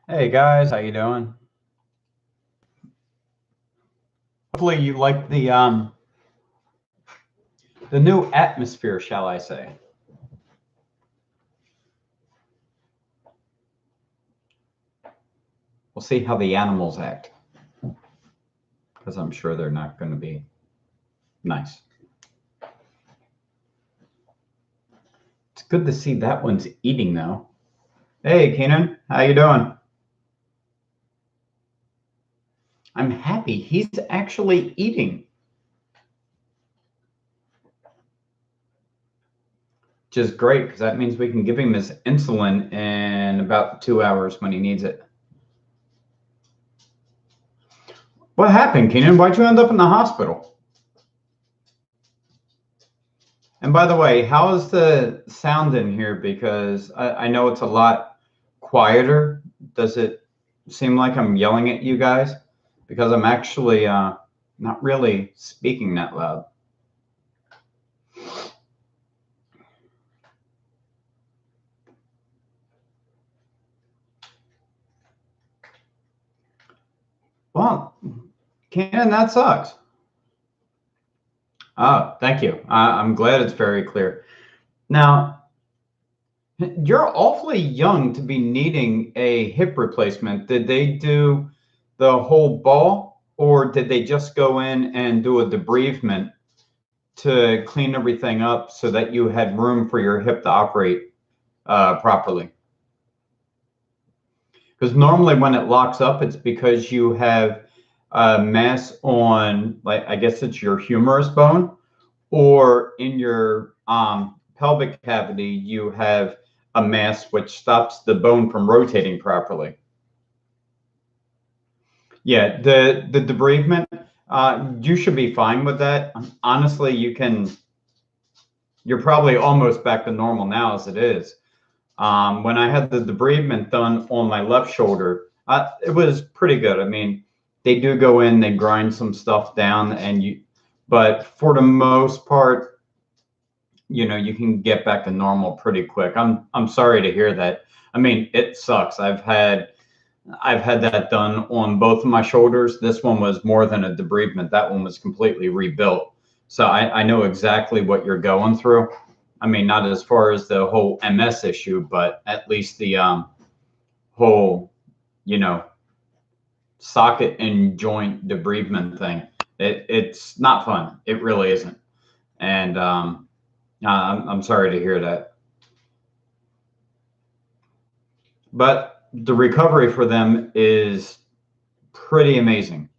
Hey guys, how you doing? Hopefully you like the new atmosphere, shall I say. We'll see how the animals act, because I'm sure they're not going to be nice. It's good to see that one's eating though. Hey Keenan, how you doing? I'm happy he's actually eating, which is great because that means we can give him his insulin in about 2 hours when he needs it. What happened, Keenan? Why'd you end up in the hospital? And by the way, how is the sound in here? Because I know it's a lot quieter. Does it seem like I'm yelling at you guys? Because I'm actually not really speaking that loud. Well, Ken, that sucks. Oh, thank you. I'm glad it's very clear. Now, you're awfully young to be needing a hip replacement. Did they do the whole ball, or did they just go in and do a debridement to clean everything up so that you had room for your hip to operate properly? Because normally when it locks up, it's because you have mass on, like, I guess it's your humerus bone, or in your pelvic cavity, you have a mass which stops the bone from rotating properly. Yeah, the debridement, you should be fine with that. Honestly, you're probably almost back to normal now as it is. When I had the debridement done on my left shoulder, it was pretty good. I mean, they do go in, they grind some stuff down, but for the most part, you can get back to normal pretty quick. I'm sorry to hear that. I mean, it sucks. I've had that done on both of my shoulders. This one was more than a debridement. That one was completely rebuilt. So I know exactly what you're going through. I mean, not as far as the whole MS issue, but at least the whole, you know, socket and joint debridement thing. It's not fun. It really isn't. And I'm sorry to hear that. But the recovery for them is pretty amazing.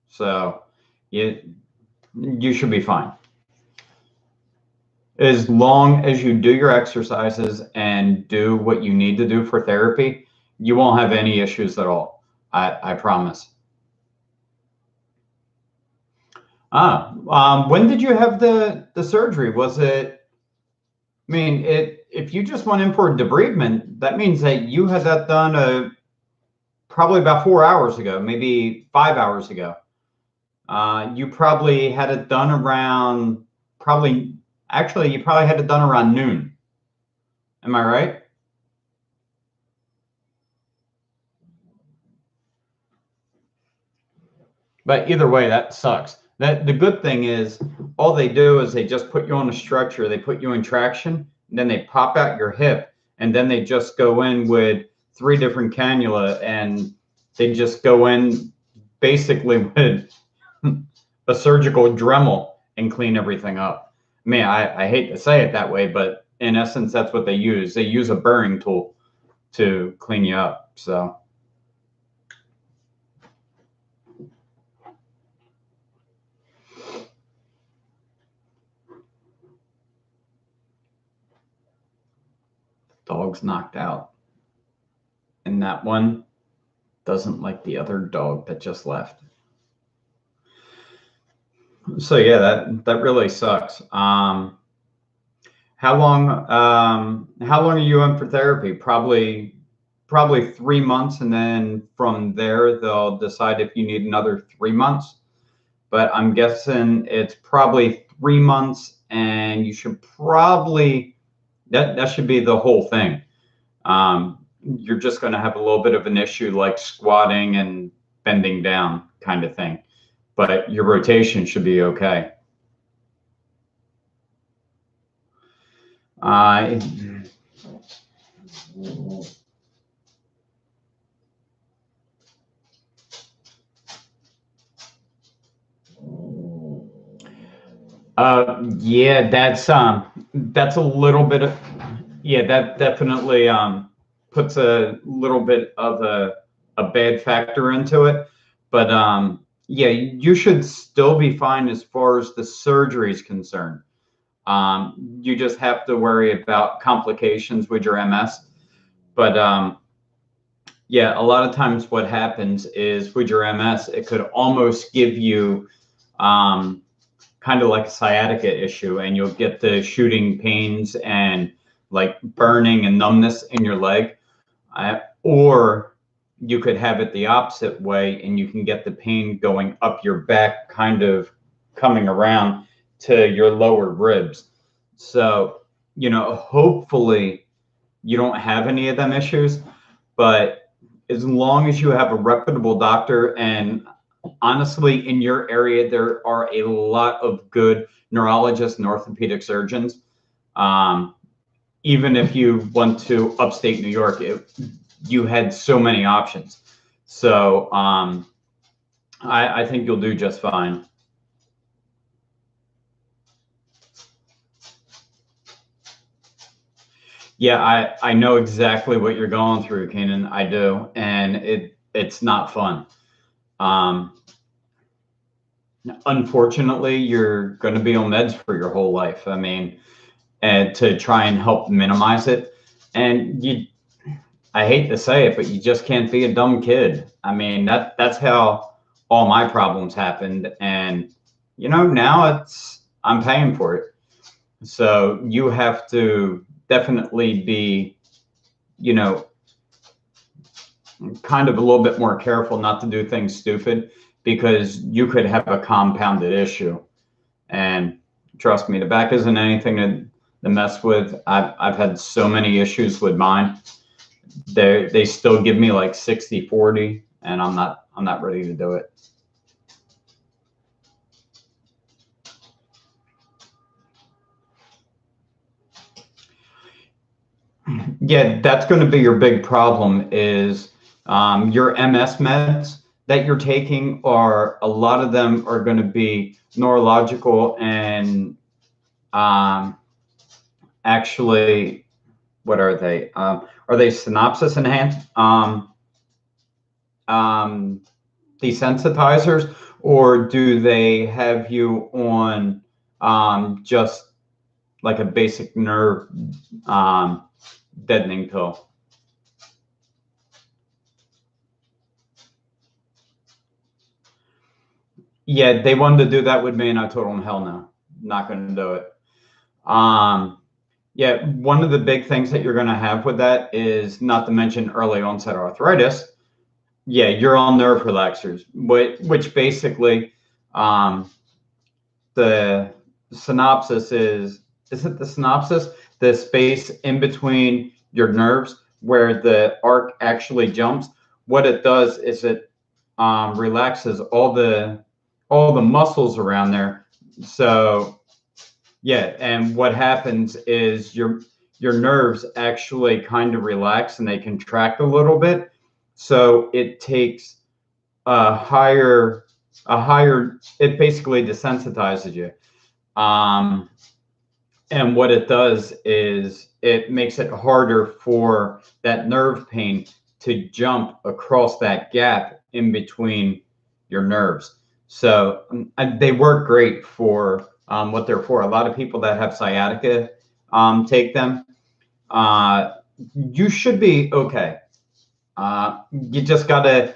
So you should be fine. As long as you do your exercises and do what you need to do for therapy, you won't have any issues at all. I promise. When did you have the surgery? Was it? I mean, if you just went in for a debridement, that means that you had that done probably about 4 hours ago, maybe 5 hours ago. You probably had it done around probably actually you probably had it done around noon. Am I right? But either way, that sucks. That the good thing is all they do is they just put you on a structure, they put you in traction, and then they pop out your hip, and then they just go in with three different cannula and they just go in basically with a surgical Dremel and clean everything up. I mean, I hate to say it that way, but in essence, that's what they use. They use a burring tool to clean you up. So, dog's knocked out. And that one doesn't like the other dog that just left. So yeah, that really sucks. How long are you in for therapy? Probably 3 months, and then from there they'll decide if you need another 3 months. But I'm guessing it's probably 3 months, and you should probably that should be the whole thing. you're just going to have a little bit of an issue like squatting and bending down kind of thing. But your rotation should be okay. Yeah, that's a little bit of, yeah, that definitely puts a little bit of a bad factor into it. But yeah, you should still be fine as far as the surgery is concerned. You just have to worry about complications with your MS. But yeah, a lot of times what happens is with your MS, it could almost give you kind of like a sciatica issue, and you'll get the shooting pains and like burning and numbness in your leg. Or you could have it the opposite way, and you can get the pain going up your back, kind of coming around to your lower ribs. So, hopefully you don't have any of them issues, but as long as you have a reputable doctor, and honestly, in your area, there are a lot of good neurologists and orthopedic surgeons. Even if you went to upstate New York, you had so many options. So I think you'll do just fine. Yeah, I know exactly what you're going through, Kenan. I do, and it's not fun. Unfortunately, you're going to be on meds for your whole life. I mean, and to try and help minimize it. And I hate to say it, but you just can't be a dumb kid. I mean, that's how all my problems happened. And, now I'm paying for it. So you have to definitely be, kind of a little bit more careful not to do things stupid, because you could have a compounded issue. And trust me, the back isn't anything to mess with. I've had so many issues with mine. They still give me like 60-40, and I'm not ready to do it. Yeah, that's going to be your big problem is your MS meds that you're taking, are a lot of them are going to be neurological, and actually, what are they? Are they synapses enhanced desensitizers, or do they have you on just like a basic nerve deadening pill? Yeah, they wanted to do that with me, and I told them, hell no, not going to do it. Yeah, one of the big things that you're going to have with that is, not to mention early onset arthritis. Yeah, you're on nerve relaxers, which basically the synopsis is it the synopsis? The space in between your nerves where the arc actually jumps. What it does is it relaxes all the muscles around there. So yeah, and what happens is your nerves actually kind of relax, and they contract a little bit. So it takes a higher, it basically desensitizes you. And what it does is it makes it harder for that nerve pain to jump across that gap in between your nerves. So they work great for what they're for. A lot of people that have sciatica take them. You should be okay. You just gotta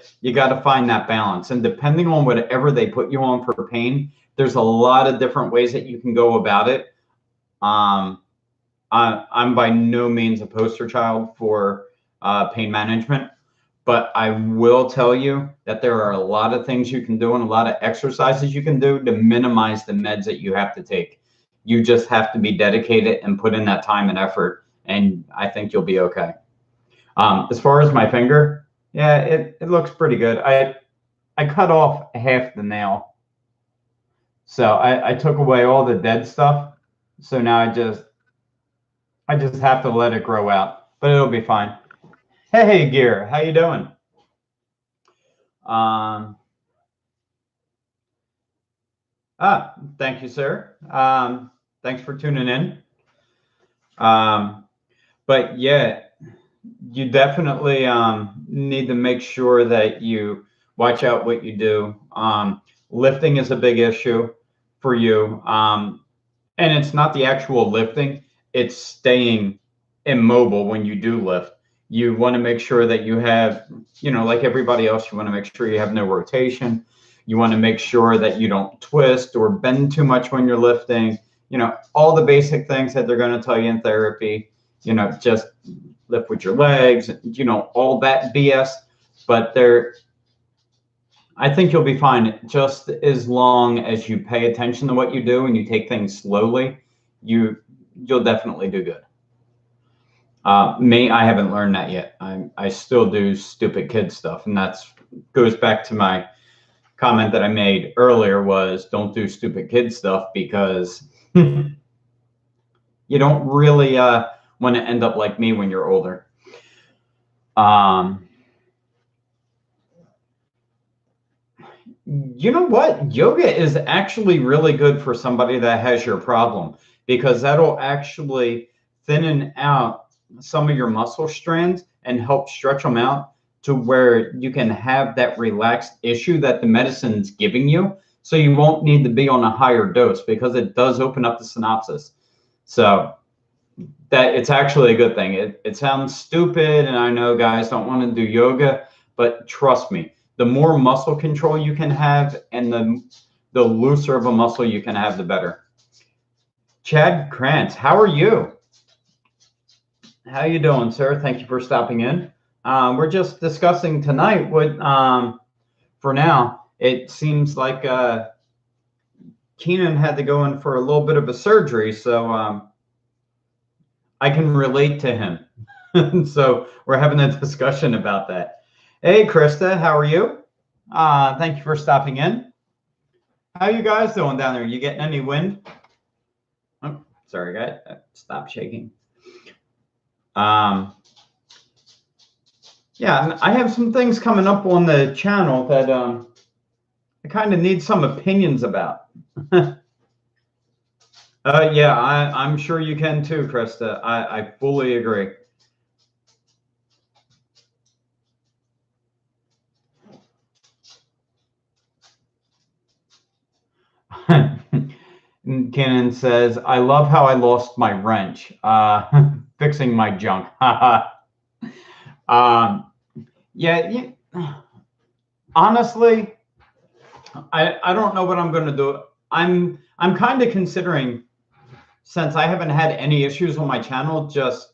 find that balance, and depending on whatever they put you on for pain, there's a lot of different ways that you can go about it. I'm by no means a poster child for pain management, but I will tell you that there are a lot of things you can do and a lot of exercises you can do to minimize the meds that you have to take. You just have to be dedicated and put in that time and effort, and I think you'll be okay. As far as my finger, yeah, it looks pretty good. I cut off half the nail. So I took away all the dead stuff. So now I just have to let it grow out, but it'll be fine. Hey, Gear, how you doing? Um, Thank you, sir. Thanks for tuning in. Um, but yeah, you definitely need to make sure that you watch out what you do. Lifting is a big issue for you. And it's not the actual lifting, it's staying immobile when you do lift. You want to make sure that you have, like everybody else, you want to make sure you have no rotation. You want to make sure that you don't twist or bend too much when you're lifting. All the basic things that they're going to tell you in therapy, just lift with your legs, all that BS. But I think you'll be fine just as long as you pay attention to what you do and you take things slowly. You'll definitely do good. Me, I haven't learned that yet. I still do stupid kid stuff, and that goes back to my comment that I made earlier was don't do stupid kid stuff because you don't really want to end up like me when you're older. You know what? Yoga is actually really good for somebody that has your problem because that'll actually thin out some of your muscle strands and help stretch them out to where you can have that relaxed issue that the medicine's giving you. So you won't need to be on a higher dose because it does open up the synapses. So that it's actually a good thing. It sounds stupid, and I know guys don't want to do yoga, but trust me, the more muscle control you can have and the looser of a muscle you can have, the better. Chad Krantz, how are you? How you doing, sir? Thank you for stopping in. We're just discussing tonight what, for now, it seems like Keenan had to go in for a little bit of a surgery, so I can relate to him. So we're having a discussion about that. Hey, Krista, how are you? Thank you for stopping in. How you guys doing down there? You getting any wind? Oh, sorry, guys. Stop shaking. Yeah, I have some things coming up on the channel that I kind of need some opinions about. Yeah, I'm sure you can too, Krista. I fully agree. Kenan says, I love how I lost my wrench fixing my junk. Yeah, honestly, I don't know what I'm going to do. I'm kind of considering, since I haven't had any issues on my channel, just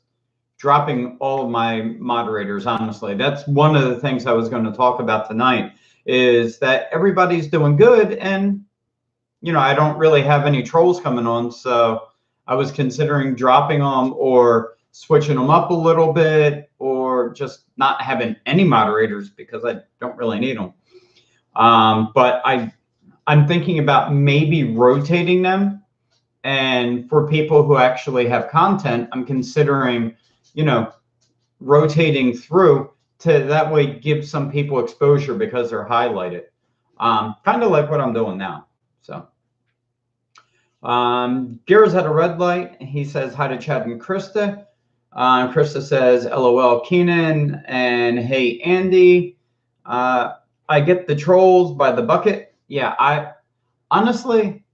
dropping all of my moderators. Honestly, that's one of the things I was going to talk about tonight, is that everybody's doing good, and I don't really have any trolls coming on, so I was considering dropping them or switching them up a little bit, or just not having any moderators because I don't really need them. But I'm thinking about maybe rotating them, and for people who actually have content, I'm considering, rotating through to that way give some people exposure because they're highlighted. Kind of like what I'm doing now. So Gara's at a red light. He says hi to Chad and Krista. Krista says LOL Keenan, and hey Andy. I get the trolls by the bucket. Yeah, I honestly,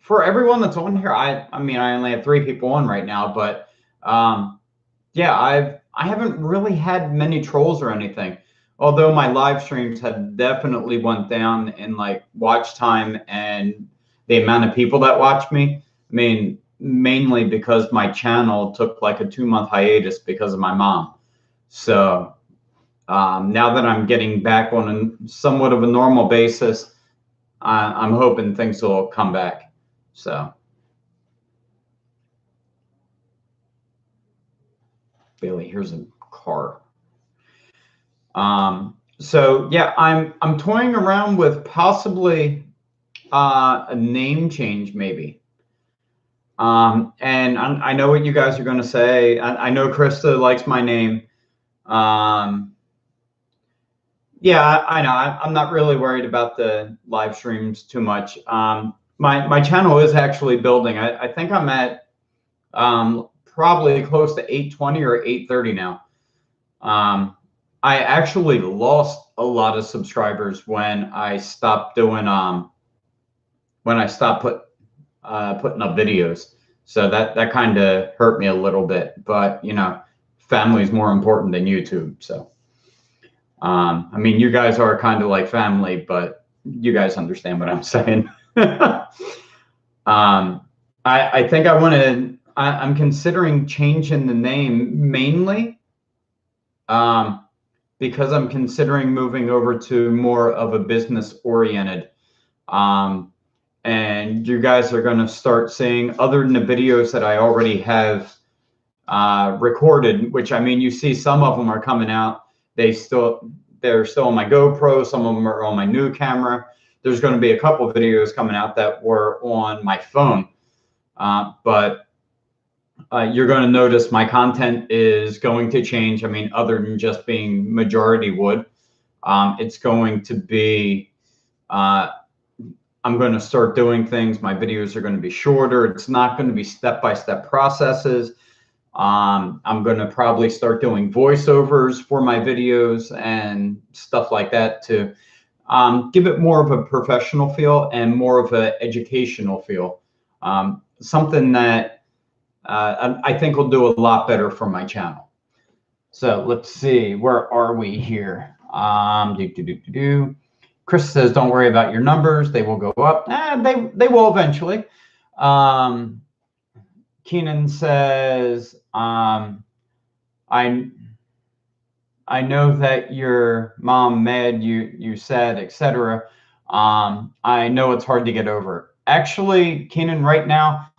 for everyone that's on here, I mean I only have 3 people on right now, but yeah, I haven't really had many trolls or anything. Although my live streams have definitely went down in like watch time and the amount of people that watch me. I mean, mainly because my channel took like a 2-month hiatus because of my mom. So now that I'm getting back on a somewhat of a normal basis, I'm hoping things will come back. So Bailey, here's a car. So yeah, I'm toying around with possibly a name change maybe. And I know what you guys are going to say. I know Krista likes my name. Yeah, I know. I'm not really worried about the live streams too much. My channel is actually building. I think I'm at probably close to 820 or 830 now. I actually lost a lot of subscribers when I stopped doing when I stopped putting up videos. So that kind of hurt me a little bit. But you know, family is more important than YouTube. So I mean, you guys are kind of like family, but you guys understand what I'm saying. I think I want to. I'm considering changing the name mainly because I'm considering moving over to more of a business oriented. And you guys are going to start seeing, other than the videos that I already have recorded, which I mean, you see some of them are coming out. They're still on my GoPro. Some of them are on my new camera. There's going to be a couple of videos coming out that were on my phone. But you're going to notice my content is going to change. I mean, other than just being majority wood, it's going to be, I'm going to start doing things. My videos are going to be shorter. It's not going to be step-by-step processes. I'm going to probably start doing voiceovers for my videos and stuff like that to give it more of a professional feel and more of an educational feel. Something that I think will do a lot better for my channel. So let's see, where are we here? Chris says, don't worry about your numbers. They will go up. They will eventually. Keenan says, I know that your mom mad you said, etc. I know it's hard to get over. Actually, Keenan, right now,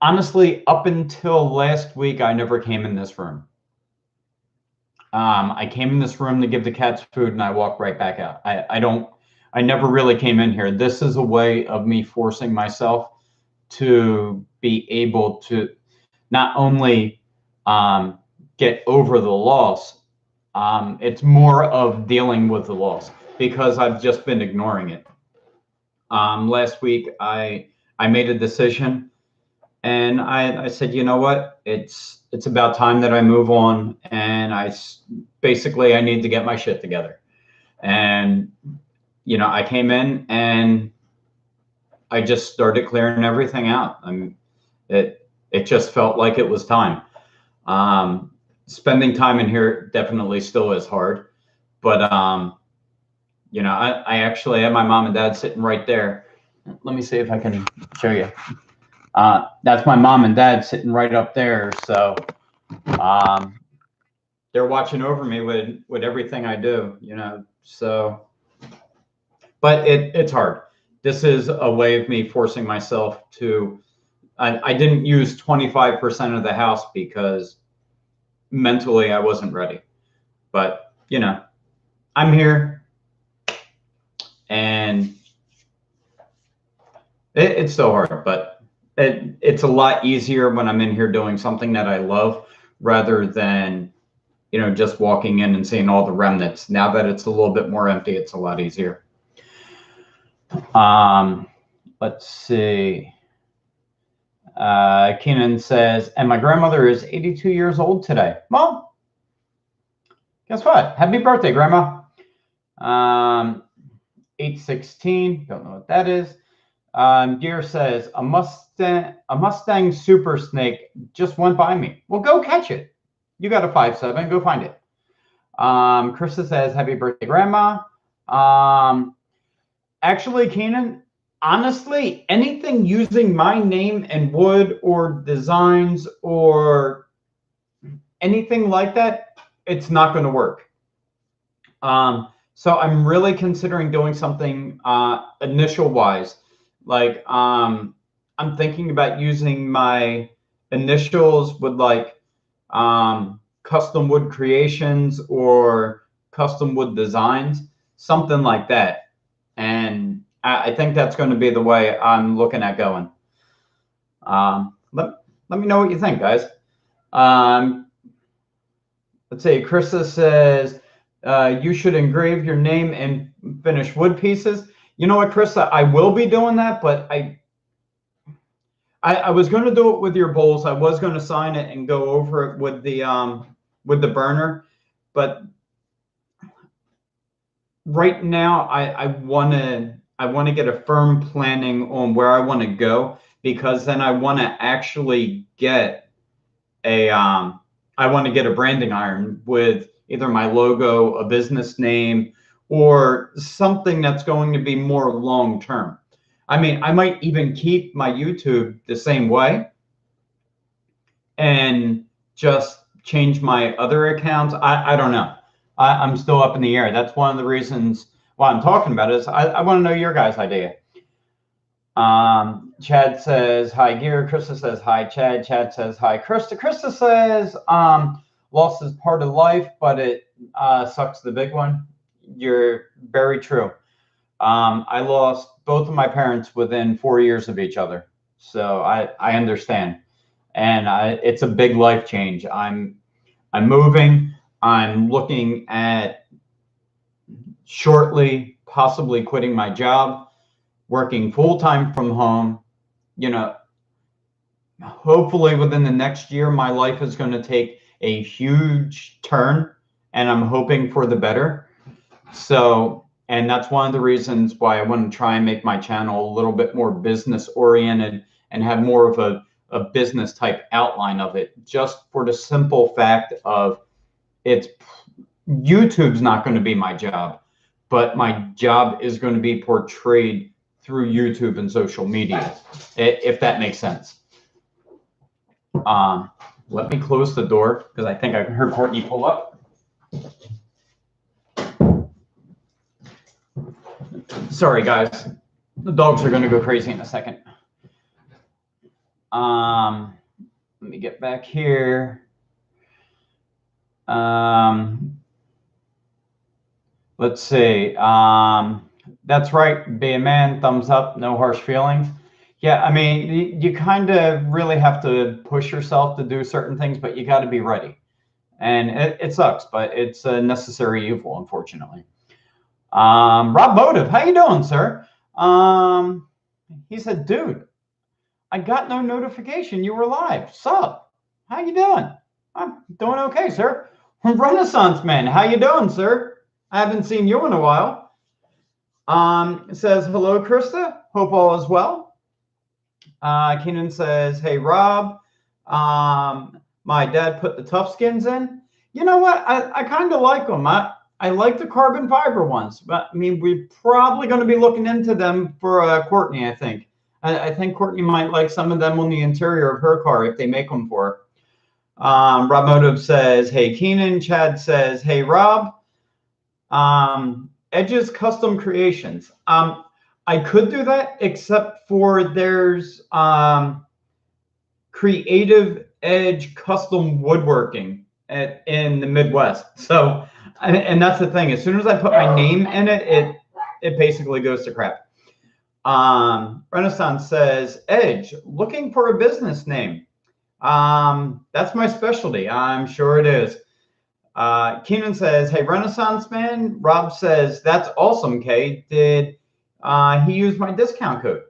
honestly, up until last week, I never came in this room. I came in this room to give the cats food and I walked right back out. I never really came in here. This is a way of me forcing myself to be able to not only get over the loss, it's more of dealing with the loss because I've just been ignoring it. Last week, I made a decision and I said, you know what, it's about time that I move on, and I need to get my shit together. And you know, I came in and I just started clearing everything out. It just felt like it was time. Spending time in here definitely still is hard, but you know, I actually have my mom and dad sitting right there. Let me see if I can show you. That's my mom and dad sitting right up there. So they're watching over me with everything I do, you know. So, but it's hard. This is a way of me forcing myself to. I didn't use 25% of the house because mentally I wasn't ready. But you know, I'm here, and it's so hard, but it's a lot easier when I'm in here doing something that I love rather than, you know, just walking in and seeing all the remnants. Now that it's a little bit more empty, it's a lot easier. Let's see. Keenan says, and my grandmother is 82 years old today. Well, guess what? Happy birthday, Grandma. 816, don't know what that is. Deer says, a Mustang Super Snake just went by me. Well, go catch it. You got a 5.7, go find it. Krista says, happy birthday, Grandma. Actually, Keenan, honestly, anything using my name and wood or designs or anything like that, it's not going to work. So I'm really considering doing something initial-wise. Like, I'm thinking about using my initials with like Custom Wood Creations or Custom Wood Designs, something like that. And I think that's going to be the way I'm looking at going. Let me know what you think, guys. Let's see. Krista says you should engrave your name and finish wood pieces. You know what, Krista? I will be doing that, but I was going to do it with your bowls. I was going to sign it and go over it with the burner, but right now I want to get a firm planning on where I want to go, because then I want to actually get I want to get a branding iron with either my logo, a business name, or something that's going to be more long term. I mean, I might even keep my YouTube the same way and just change my other accounts. I don't know. I'm still up in the air. That's one of the reasons why I'm talking about it. Is I want to know your guys' idea. Chad says, hi, Gear. Krista says, hi, Chad. Chad says, hi, Krista. Krista says, loss is part of life, but it sucks the big one. You're very true. I lost both of my parents within 4 years of each other. So I understand. And it's a big life change. I'm moving. I'm looking at shortly possibly quitting my job, working full-time from home. You know, hopefully within the next year, my life is going to take a huge turn, and I'm hoping for the better. So, and that's one of the reasons why I want to try and make my channel a little bit more business oriented and have more of a business type outline of it, just for the simple fact of YouTube's not going to be my job, but my job is going to be portrayed through YouTube and social media, if that makes sense. Let me close the door because I think I heard Courtney pull up. Sorry, guys. The dogs are going to go crazy in a second. Let me get back here. Let's see. That's right. Be a man. Thumbs up. No harsh feelings. Yeah, I mean, you kind of really have to push yourself to do certain things, but you got to be ready. And it sucks, but it's a necessary evil, unfortunately. Rob Motive, how you doing, sir? He said, dude, I got no notification you were live. Sup? How you doing? I'm doing okay, sir. Renaissance Man, how you doing, sir? I haven't seen you in a while. It says, hello, Krista. Hope all is well. Keenan says, hey, Rob. My dad put the tough skins in. You know what? I kind of like them. I like the carbon fiber ones, but I mean, we're probably going to be looking into them for Courtney, I think. I think Courtney might like some of them on the interior of her car if they make them for her. Rob Motive says, hey, Keenan. Chad says, hey, Rob. Edge's Custom Creations. I could do that, except for there's Creative Edge Custom Woodworking in the Midwest. So, and that's the thing. As soon as I put my name in it, it basically goes to crap. Renaissance says, Edge, looking for a business name. That's my specialty. I'm sure it is. Keenan says, hey, Renaissance Man. Rob says, that's awesome, Kay. Did he use my discount code?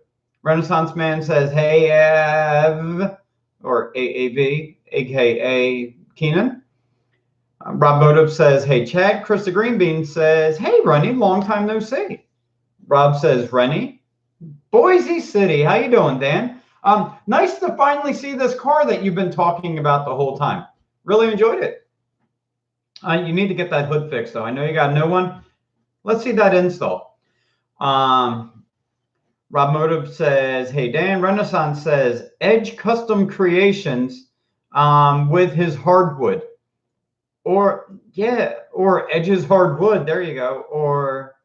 Renaissance Man says, hey, Av, or AAV, aka Keenan. Rob Motive says, hey, Chad. Krista Greenbean says, hey, Rennie, long time no see. Rob says, Rennie. Boise City, how you doing, Dan? Nice to finally see this car that you've been talking about the whole time. Really enjoyed it. You need to get that hood fixed, though. I know you got a new one. Let's see that install. Rob Motive says, hey, Dan. Renaissance says, Edge Custom Creations with his hardwood. Or Edge's hardwood. There you go. Or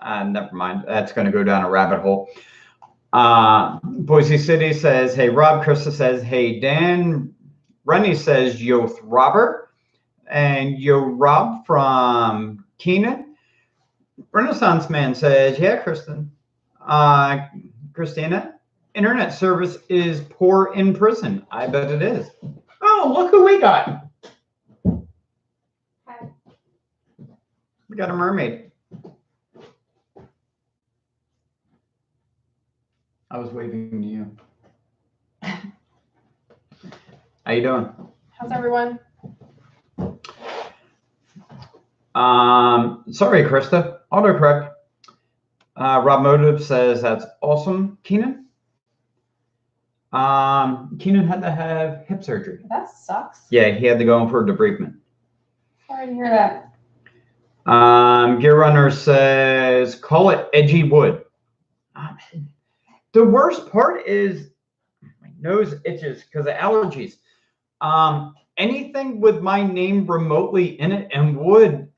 never mind. That's going to go down a rabbit hole. Boise City says, hey, Rob. Krista says, hey, Dan. Rennie says Yoth Robber, and Yo Rob from Keenan. Renaissance Man says, yeah, Kristen. Christina, internet service is poor in prison. I bet it is. Oh, look who we got. Hi. We got a mermaid. I was waving to you. How you doing? How's everyone? Sorry, Krista. Autocorrect. Rob Motive says that's awesome, Keenan. Keenan had to have hip surgery. That sucks. Yeah, he had to go in for a debridement. Sorry to hear that. Gear Runner says, call it Edgy Wood. The worst part is my nose itches because of allergies. Anything with my name remotely in it and wood,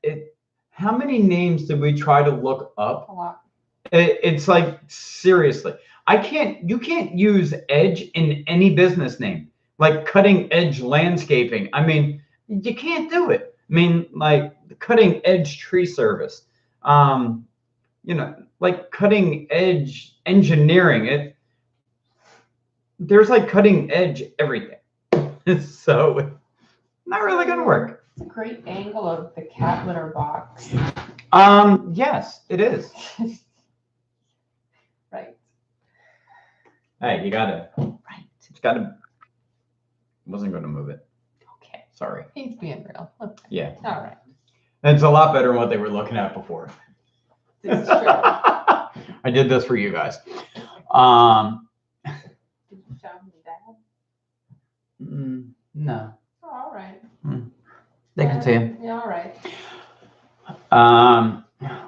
how many names did we try to look up? A lot. It's like, seriously, you can't use edge in any business name, like Cutting Edge Landscaping. I mean, you can't do it. I mean, like Cutting Edge Tree Service, like Cutting Edge Engineering. There's like cutting edge everything. So not really gonna work. It's a great angle of the cat litter box. Yes, it is. Right. Hey, you gotta. Right. It's gotta. Wasn't gonna move it. Okay. Sorry. He's being real. Okay. Yeah. All right. It's a lot better than what they were looking at before. This is true. I did this for you guys. Did you show him that? No. Oh, all right. They can see him. Yeah, all right.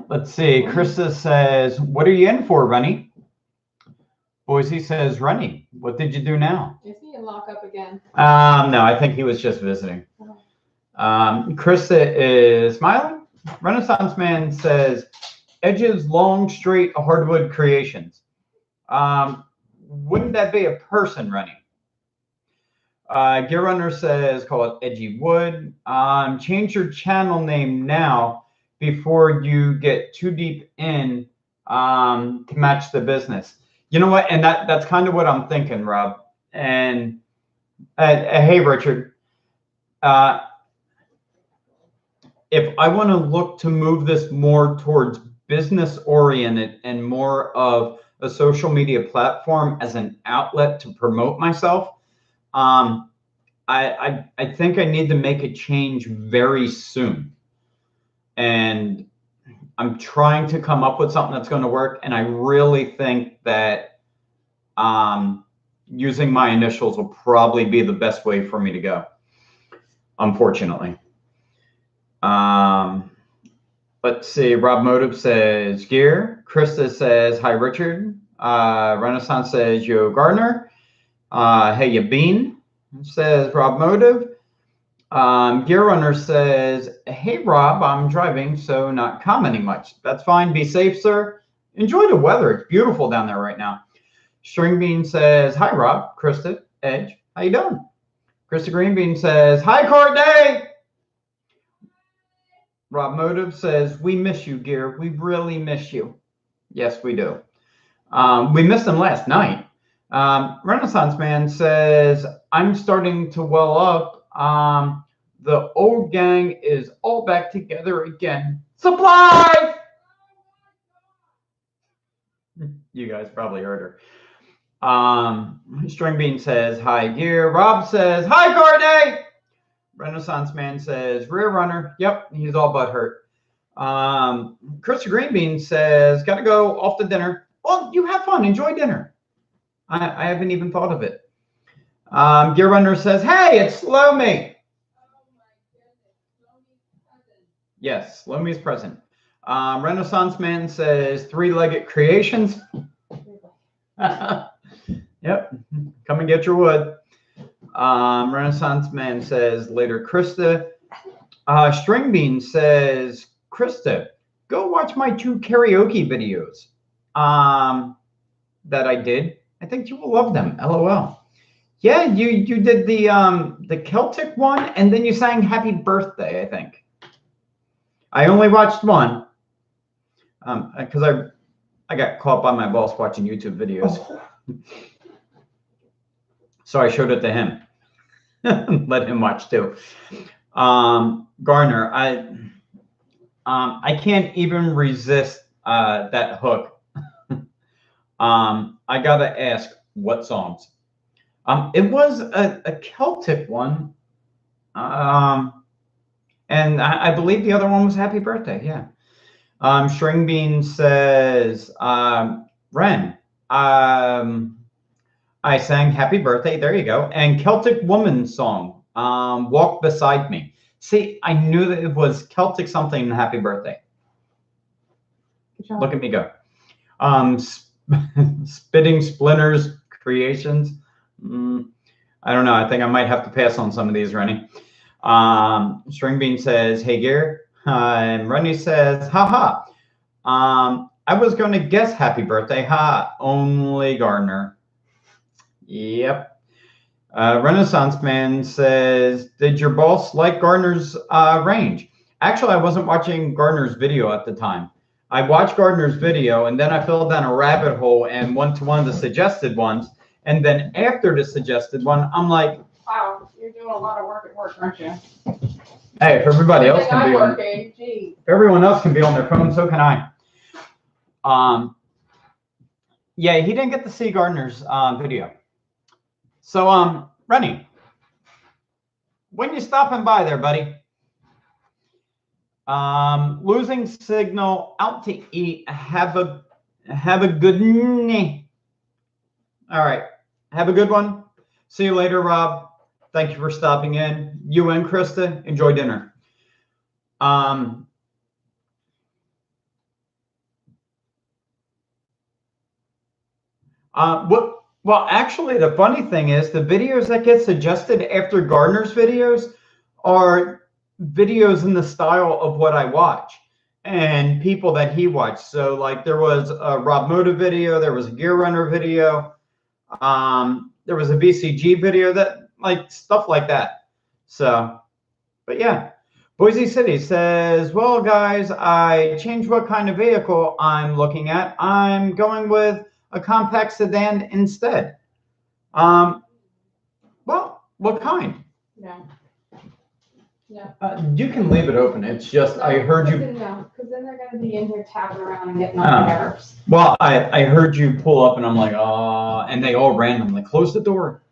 Let's see. Krista says, what are you in for, Rennie? Boise says, Rennie, what did you do now? Is he in lockup again? No, I think he was just visiting. Krista is smiling. Renaissance Man says, Edges Long Straight Hardwood Creations. Wouldn't that be a person, Rennie? Gear Runner says, call it Edgy Wood. Change your channel name now before you get too deep in to match the business. You know what? And that's kind of what I'm thinking, Rob. And hey, Richard, if I want to look to move this more towards business oriented and more of a social media platform as an outlet to promote myself, I think I need to make a change very soon. And I'm trying to come up with something that's going to work. And I really think that using my initials will probably be the best way for me to go, unfortunately. Let's see. Rob Motive says, Gear. Krista says, hi, Richard. Renaissance says, Yo, Gardner. Hey, you bean, says Rob Motive. Gear Runner says, hey, Rob, I'm driving, so not commenting much. That's fine. Be safe, sir. Enjoy the weather. It's beautiful down there right now. String Bean says, hi, Rob. Krista, Edge, how you doing? Krista Green Bean says, hi, Courtney. Rob Motive says, we miss you, Gear. We really miss you. Yes, we do. We missed him last night. Renaissance Man says, I'm starting to well up. The old gang is all back together again. Supply! You guys probably heard her. String Bean says, hi, Gear. Rob says, hi, Courtney. Renaissance Man says, rear runner. Yep, he's all but hurt. Krista Green Bean says, gotta go off to dinner. Well, you have fun. Enjoy dinner. I haven't even thought of it. Gear Runner says, hey, it's Slomi. Yes, Slomi's present. Renaissance Man says, three-legged creations. Yep, come and get your wood. Renaissance Man says, later, Krista. String Bean says, Krista, go watch my 2 karaoke videos that I did. I think you will love them. LOL. Yeah, you did the Celtic one, and then you sang Happy Birthday, I think. I only watched one. Because I got caught by my boss watching YouTube videos. Oh. So I showed it to him. Let him watch too. Garner, I can't even resist that hook. I gotta ask, what songs? It was a Celtic one. And I believe the other one was Happy Birthday, yeah. String Bean says, Ren, I sang Happy Birthday, there you go. And Celtic Woman song, Walk Beside Me. See, I knew that it was Celtic something and Happy Birthday. Good job. Look at me go. Spitting Splinters Creations. I don't know. I think I might have to pass on some of these, Rennie. String Bean says, hey, Gear. And Rennie says, haha. I was going to guess Happy Birthday. Ha, only Gardner. Yep. Renaissance Man says, did your boss like Gardner's range? Actually, I wasn't watching Gardner's video at the time. I watched Gardner's video, and then I fell down a rabbit hole and went to one of the suggested ones. And then after the suggested one, I'm like, Wow, you're doing a lot of work at work, aren't you? hey, if everybody else can be on, working. Gee. if everyone else can be on their phone, so can I. Yeah, he didn't get to see Gardner's video. So, Rennie, when you stopping by there, buddy? Losing signal, out to eat. Have a good. All right, have a good one. See you later, Rob. Thank you for stopping in. You and Krista, enjoy dinner. Well, actually, the funny thing is the videos that get suggested after Gardner's videos are videos in the style of what I watch and people that he watched. So, like, there was a Rob Moda video, there was a Gear Runner video, there was a BCG video, that like stuff like that. So, but yeah. Boise City says, well, guys, I changed what kind of vehicle I'm looking at. I'm going with a compact sedan instead. Well, what kind? No. No. You can leave it open. It's just, I heard you. No, because then they're going to be in here tapping around and getting on my nerves. Well, I heard you pull up and I'm like, oh, and they all randomly close the door.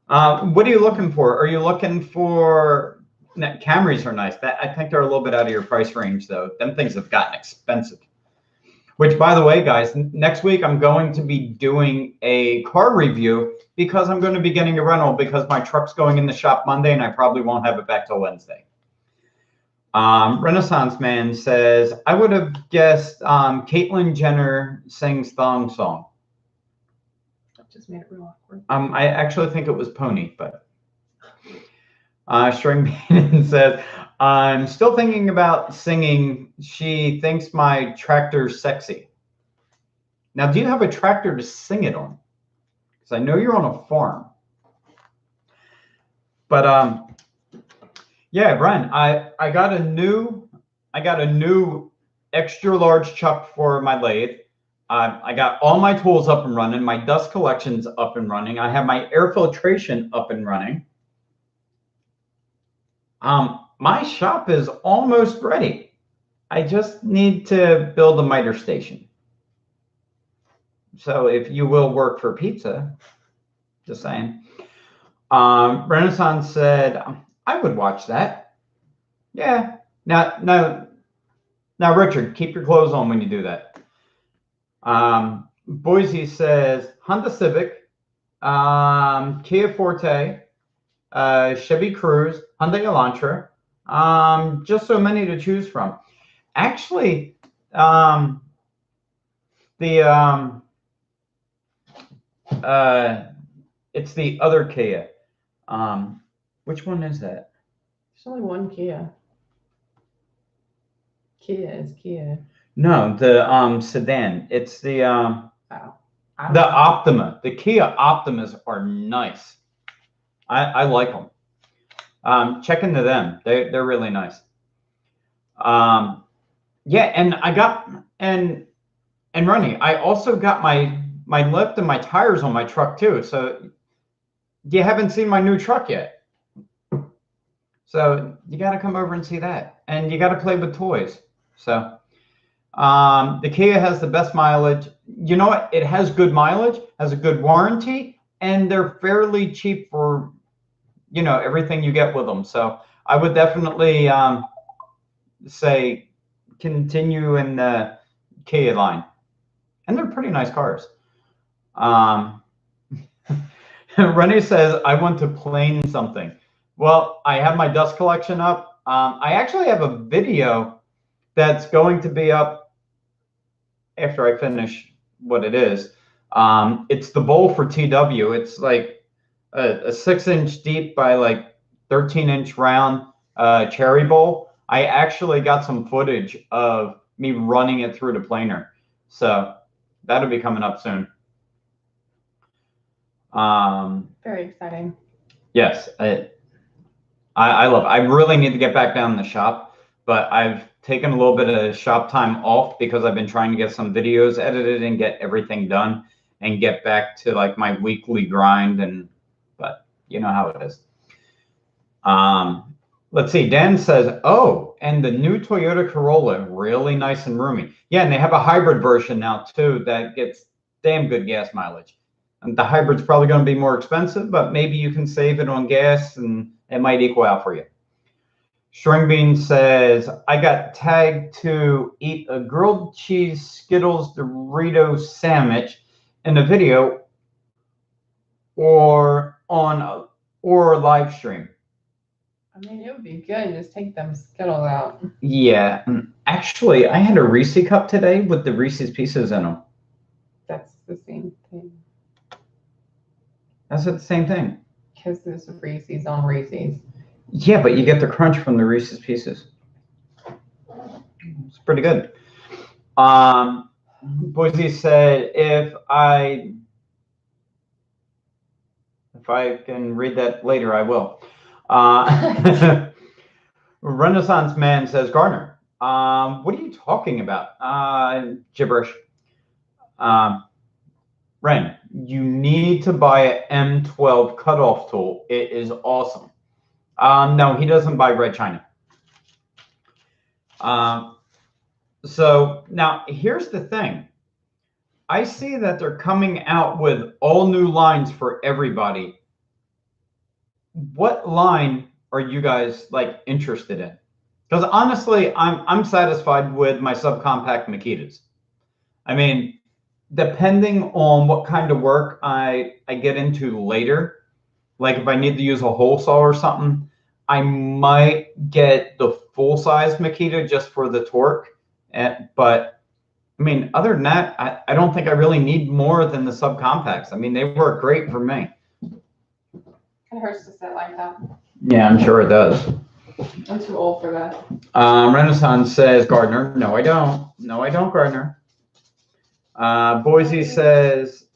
What are you looking for? Are you looking for, Camrys are nice. I think they're a little bit out of your price range though. Them things have gotten expensive. Which, by the way, guys, next week I'm going to be doing a car review because I'm going to be getting a rental because my truck's going in the shop Monday and I probably won't have it back till Wednesday. Renaissance Man says, I would have guessed Caitlyn Jenner sings Thong Song. That just made it real awkward. I actually think it was Pony, but String Bean says, I'm still thinking about singing She Thinks My Tractor's Sexy. Now, do you have a tractor to sing it on? Because I know you're on a farm. But yeah, Brian, I got a new extra large chuck for my lathe. I got all my tools up and running. My dust collection's up and running. I have my air filtration up and running. My shop is almost ready. I just need to build a miter station. So if you will work for pizza, just saying. Renaissance said, I would watch that. Yeah. Now, Richard, keep your clothes on when you do that. Boise says, Honda Civic, Kia Forte, Chevy Cruze, Hyundai Elantra. Just so many to choose from. Actually, it's the other Kia. Which one is that? There's only one Kia. Kia is Kia. No, the sedan. It's the Oh. The Optima, the Kia Optimas are nice. I like them. Check into them. They're really nice. Yeah, and I got and Ronnie, I also got my lift and my tires on my truck too. So you haven't seen my new truck yet. So you got to come over and see that, and you got to play with toys. So the Kia has the best mileage. You know what? It has good mileage, has a good warranty, and they're fairly cheap for, you know, everything you get with them. So I would definitely say continue in the Kia line, and they're pretty nice cars. Rennie says, I want to plane something. Well, I have my dust collection up. I actually have a video that's going to be up after I finish what it is. It's the bowl for TW. It's like a 6-inch deep by like 13-inch round cherry bowl. I actually got some footage of me running it through the planer. So that'll be coming up soon. Very exciting. Yes, I love it. I really need to get back down in the shop, but I've taken a little bit of shop time off because I've been trying to get some videos edited and get everything done and get back to like my weekly grind. But you know how it is. Let's see. Dan says, oh, and the new Toyota Corolla, really nice and roomy. Yeah, and they have a hybrid version now too that gets damn good gas mileage. And the hybrid's probably going to be more expensive, but maybe you can save it on gas and it might equal out for you. String Bean says, I got tagged to eat a grilled cheese Skittles Dorito sandwich in a video or live stream. I mean, it would be good. Just take them Skittles out. Yeah. Actually, I had a Reese cup today with the Reese's Pieces in them. That's the same thing. That's the same thing. Because there's Reese's on Reese's. Yeah, but you get the crunch from the Reese's Pieces. It's pretty good. Boise said, if I can read that later, I will. Renaissance Man says, Garner, what are you talking about? Gibberish. Ren, you need to buy an M12 cutoff tool. It is awesome. No, he doesn't buy Red China. So now here's the thing. I see that they're coming out with all new lines for everybody. What line are you guys like interested in? Because honestly, I'm satisfied with my subcompact Makitas. I mean, depending on what kind of work I get into later, like if I need to use a hole saw or something, I might get the full-size Makita just for the torque. But I mean, other than that, I don't think I really need more than the subcompacts. I mean, they work great for me. It hurts to sit like that. Yeah, I'm sure it does. I'm too old for that. Renaissance says, Gardner. No, I don't. No, I don't, Gardner. Boise says,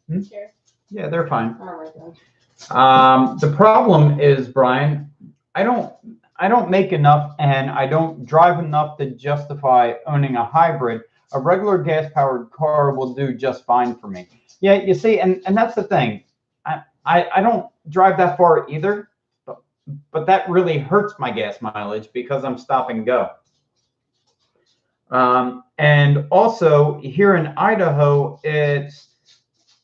yeah, they're fine. Oh my gosh. The problem is, Brian, I don't make enough and I don't drive enough to justify owning a hybrid. A regular gas-powered car will do just fine for me. Yeah, you see, and that's the thing. I don't drive that far either, but that really hurts my gas mileage because I'm stop and go. And also here in Idaho, it's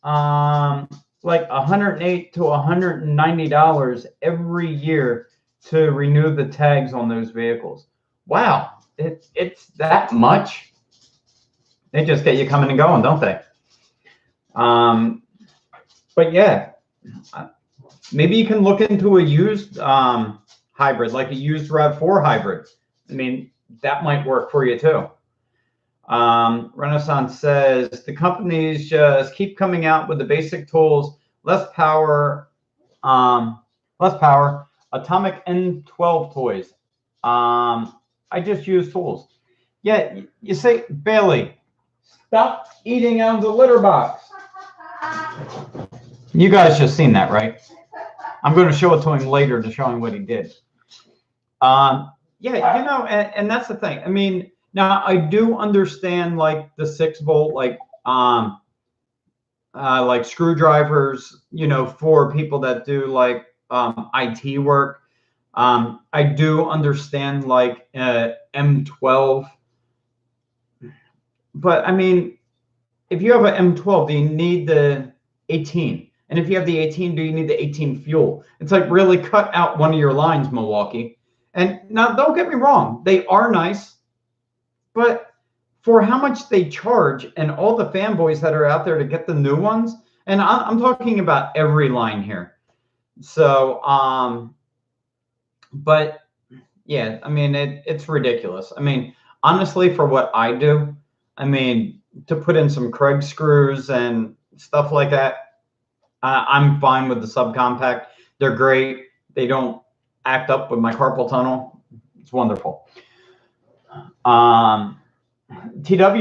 like $108 to $190 every year to renew the tags on those vehicles. Wow, it's that much. They just get you coming and going, don't they? But yeah, maybe you can look into a used hybrid, like a used RAV4 hybrid. I mean, that might work for you too. Renaissance says the companies just keep coming out with the basic tools, less power, Atomic N12 toys. I just use tools. Yeah, you say, Bailey, stop eating out of the litter box. You guys just seen that, right? I'm going to show it to him later to show him what he did. Yeah, and that's the thing. I mean, now I do understand like the 6-volt, like screwdrivers, for people that do like IT work. I do understand like M12, but I mean, if you have an M12, do you need the 18? And if you have the 18, do you need the 18 fuel? It's like really cut out one of your lines, Milwaukee. And now don't get me wrong, they are nice, but for how much they charge and all the fanboys that are out there to get the new ones, and I'm talking about every line here. So, but yeah, I mean, it's ridiculous. I mean, honestly, for what I do, I mean, to put in some Craig screws and stuff like that, I'm fine with the subcompact. They're great. They don't act up with my carpal tunnel. It's wonderful. TW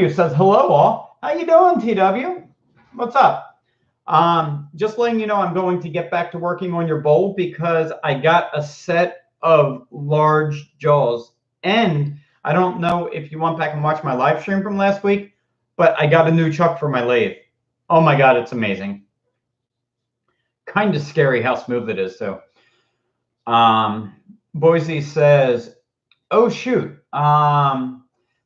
says, hello all. How you doing, TW? What's up? Just letting you know I'm going to get back to working on your bowl because I got a set of large jaws. And I don't know if you went back and watched my live stream from last week, but I got a new chuck for my lathe. Oh my God, it's amazing. Kind of scary how smooth it is, too. Boise says, oh, shoot.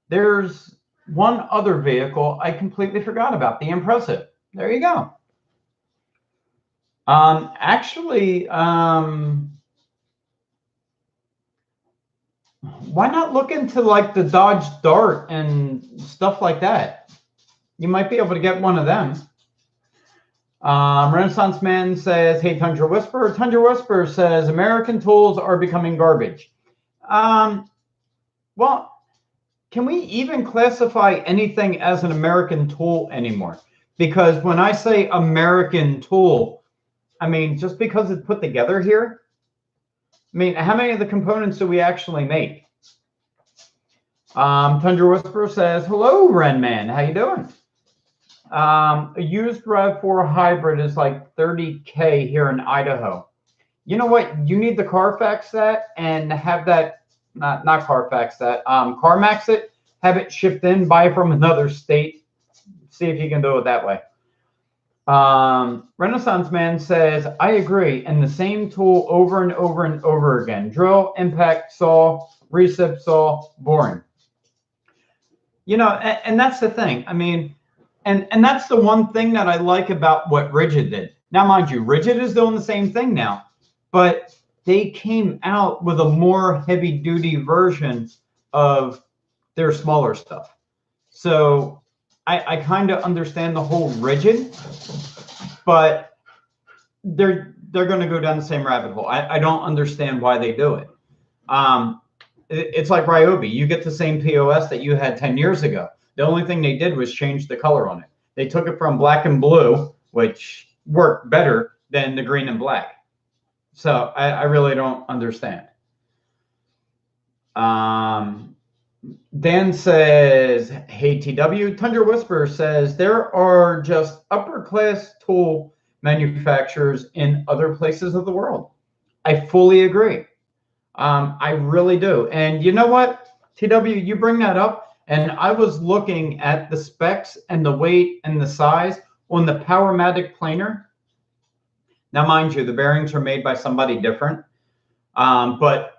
There's one other vehicle I completely forgot about, the Impressive. There you go. Actually, why not look into like the Dodge Dart and stuff like that? You might be able to get one of them. Renaissance Man says, hey, Tundra Whisperer. Tundra Whisperer says, American tools are becoming garbage. Well, can we even classify anything as an American tool anymore? Because when I say American tool, I mean, just because it's put together here, I mean, how many of the components do we actually make? Tundra Whisperer says, hello, Ren Man. How you doing? A used RAV4 hybrid is like $30K here in Idaho. You know what? You need to Carfax that and have that, not Carfax that, CarMax it, have it shipped in, buy from another state, see if you can do it that way. Renaissance Man says, I agree, and the same tool over and over and over again. Drill, impact, saw, recip saw, boring. And that's the thing. I mean, and that's the one thing that I like about what Rigid did. Now, mind you, Rigid is doing the same thing now, but they came out with a more heavy-duty version of their smaller stuff. So I kind of understand the whole Rigid, but they're going to go down the same rabbit hole. I don't understand why they do it. It's like Ryobi. You get the same POS that you had 10 years ago. The only thing they did was change the color on it. They took it from black and blue, which worked better than the green and black. So I really don't understand. Dan says, hey, TW. Tundra Whisperer says, there are just upper-class tool manufacturers in other places of the world. I fully agree. I really do. And you know what, TW, you bring that up, and I was looking at the specs and the weight and the size on the Powermatic planer. Now, mind you, the bearings are made by somebody different, but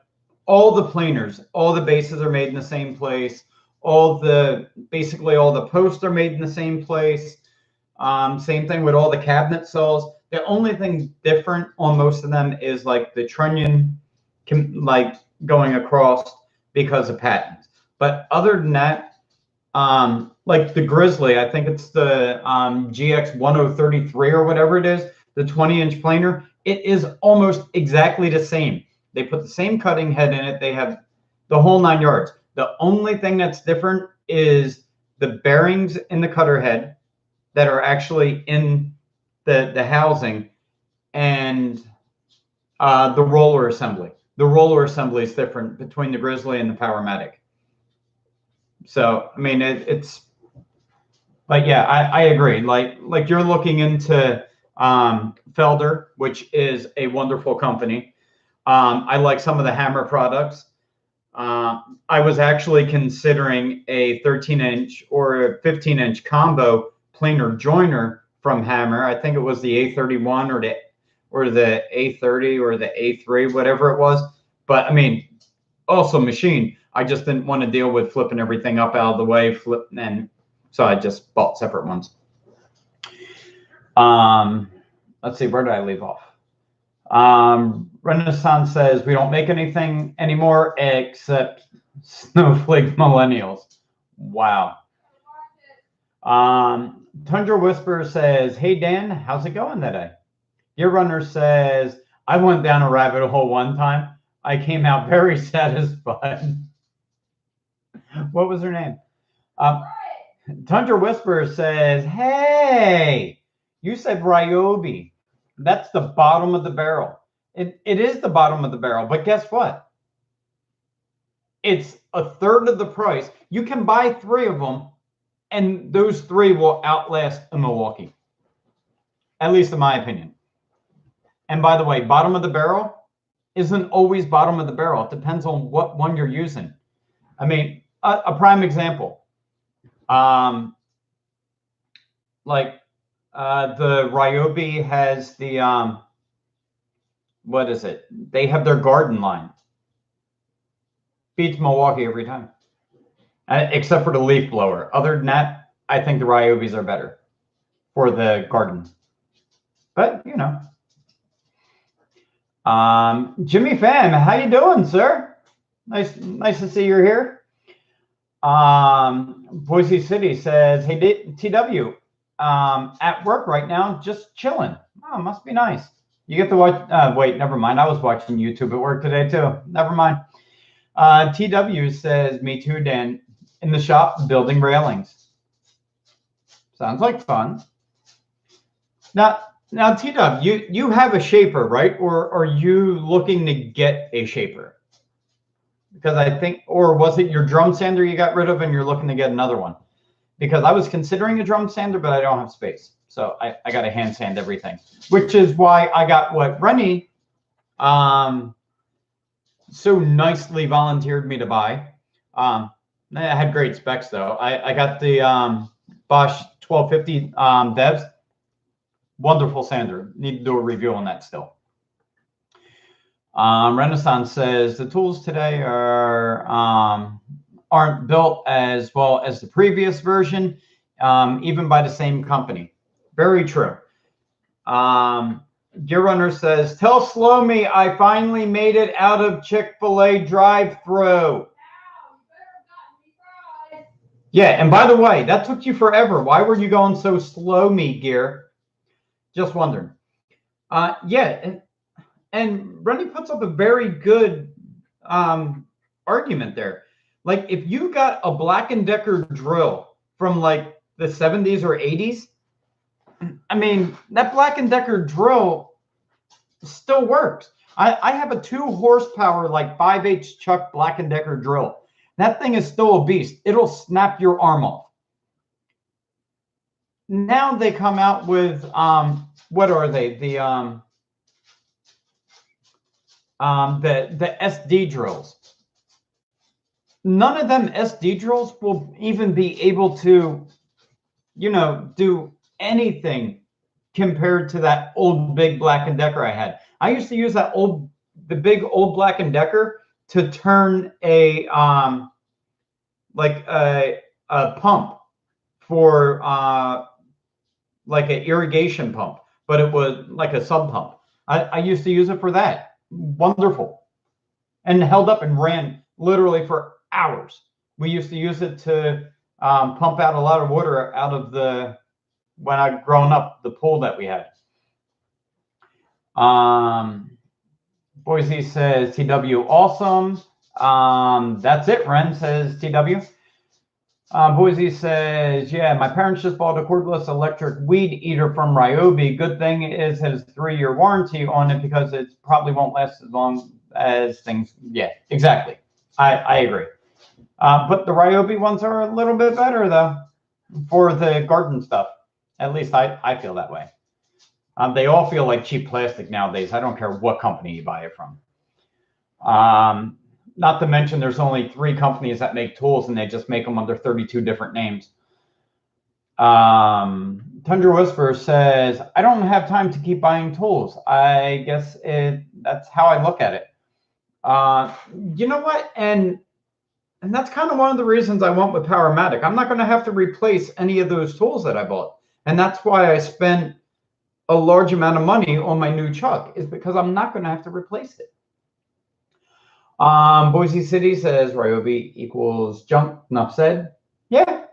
all the planers, all the bases are made in the same place. Basically all the posts are made in the same place. Same thing with all the cabinet cells. The only thing different on most of them is like the trunnion, like going across because of patents. But other than that, like the Grizzly, I think it's the GX 1033 or whatever it is, the 20-inch planer, it is almost exactly the same. They put the same cutting head in it. They have the whole 9 yards. The only thing that's different is the bearings in the cutter head that are actually in the housing and the roller assembly. The roller assembly is different between the Grizzly and the Powermatic. So, I mean, it's, but yeah, I agree. Like you're looking into Felder, which is a wonderful company. I like some of the Hammer products. I was actually considering a 13-inch or a 15-inch combo planer joiner from Hammer. I think it was the A31 or the A30 or the A3, whatever it was. But I mean, also machine. I just didn't want to deal with flipping everything up out of the way, and so I just bought separate ones. Let's see, where did I leave off? Renaissance says we don't make anything anymore except snowflake millennials. Wow. Tundra Whisper says, hey Dan, how's it going today? Your Runner says, I went down a rabbit hole one time. I came out very satisfied. What was her name? Tundra Whisper says, hey, you said Ryobi. That's the bottom of the barrel. It is the bottom of the barrel, but guess what? It's a third of the price. You can buy 3 of them, and those 3 will outlast a Milwaukee, at least in my opinion. And by the way, bottom of the barrel isn't always bottom of the barrel. It depends on what one you're using. I mean, a prime example, like the Ryobi has the, what is it? They have their garden line. Beats Milwaukee every time, except for the leaf blower. Other than that, I think the Ryobis are better for the garden. But, you know. Jimmy Pham, how you doing, sir? Nice to see you're here. Boise City says, hey, TW, at work right now, just chilling. Oh, must be nice. You get to watch, wait, never mind. I was watching YouTube at work today too. Never mind. TW says, me too, Dan, in the shop building railings. Sounds like fun. Now TW, you have a shaper, right? Or are you looking to get a shaper? Because I think, or was it your drum sander you got rid of and you're looking to get another one? Because I was considering a drum sander, but I don't have space. So I got to hand sand everything, which is why I got what Rennie so nicely volunteered me to buy. I had great specs though. I got the Bosch 1250 Devs. Wonderful sander. Need to do a review on that still. Renaissance says the tools today aren't built as well as the previous version, even by the same company. Very true. Gear Runner says, tell Slow Me I finally made it out of Chick-fil-A drive-thru. Yeah, and by the way, that took you forever. Why were you going so slow, me, Gear? Just wondering. Yeah, and Rennie puts up a very good argument there. Like, if you got a Black & Decker drill from like the 70s or 80s, I mean, that Black & Decker drill still works. I have a 2 horsepower, like 5/8 Chuck Black & Decker drill. That thing is still a beast. It'll snap your arm off. Now they come out with, what are they? The SD drills. None of them SD drills will even be able to, you know, do anything compared to that old big Black & Decker I had. I used to use the big old Black & Decker to turn a like a pump for like an irrigation pump, but it was like a sub pump. I used to use it for that. Wonderful. And held up and ran literally for hours. We used to use it to pump out a lot of water out of the, when I'd grown up, the pool that we had. Boise says, TW, awesome. That's it, Ren, says TW. Boise says, yeah, my parents just bought a cordless electric weed eater from Ryobi. Good thing is it has a 3-year warranty on it because it probably won't last as long as things. Yeah, exactly. I agree. But the Ryobi ones are a little bit better though for the garden stuff. At least I feel that way. They all feel like cheap plastic nowadays. I don't care what company you buy it from. Not to mention there's only 3 companies that make tools, and they just make them under 32 different names. Tundra Whisperer says, I don't have time to keep buying tools. I guess that's how I look at it. You know what? And that's kind of one of the reasons I went with Powermatic. I'm not going to have to replace any of those tools that I bought. And that's why I spent a large amount of money on my new chuck, is because I'm not going to have to replace it. Boise City says, Ryobi equals junk. Enough said. Yeah.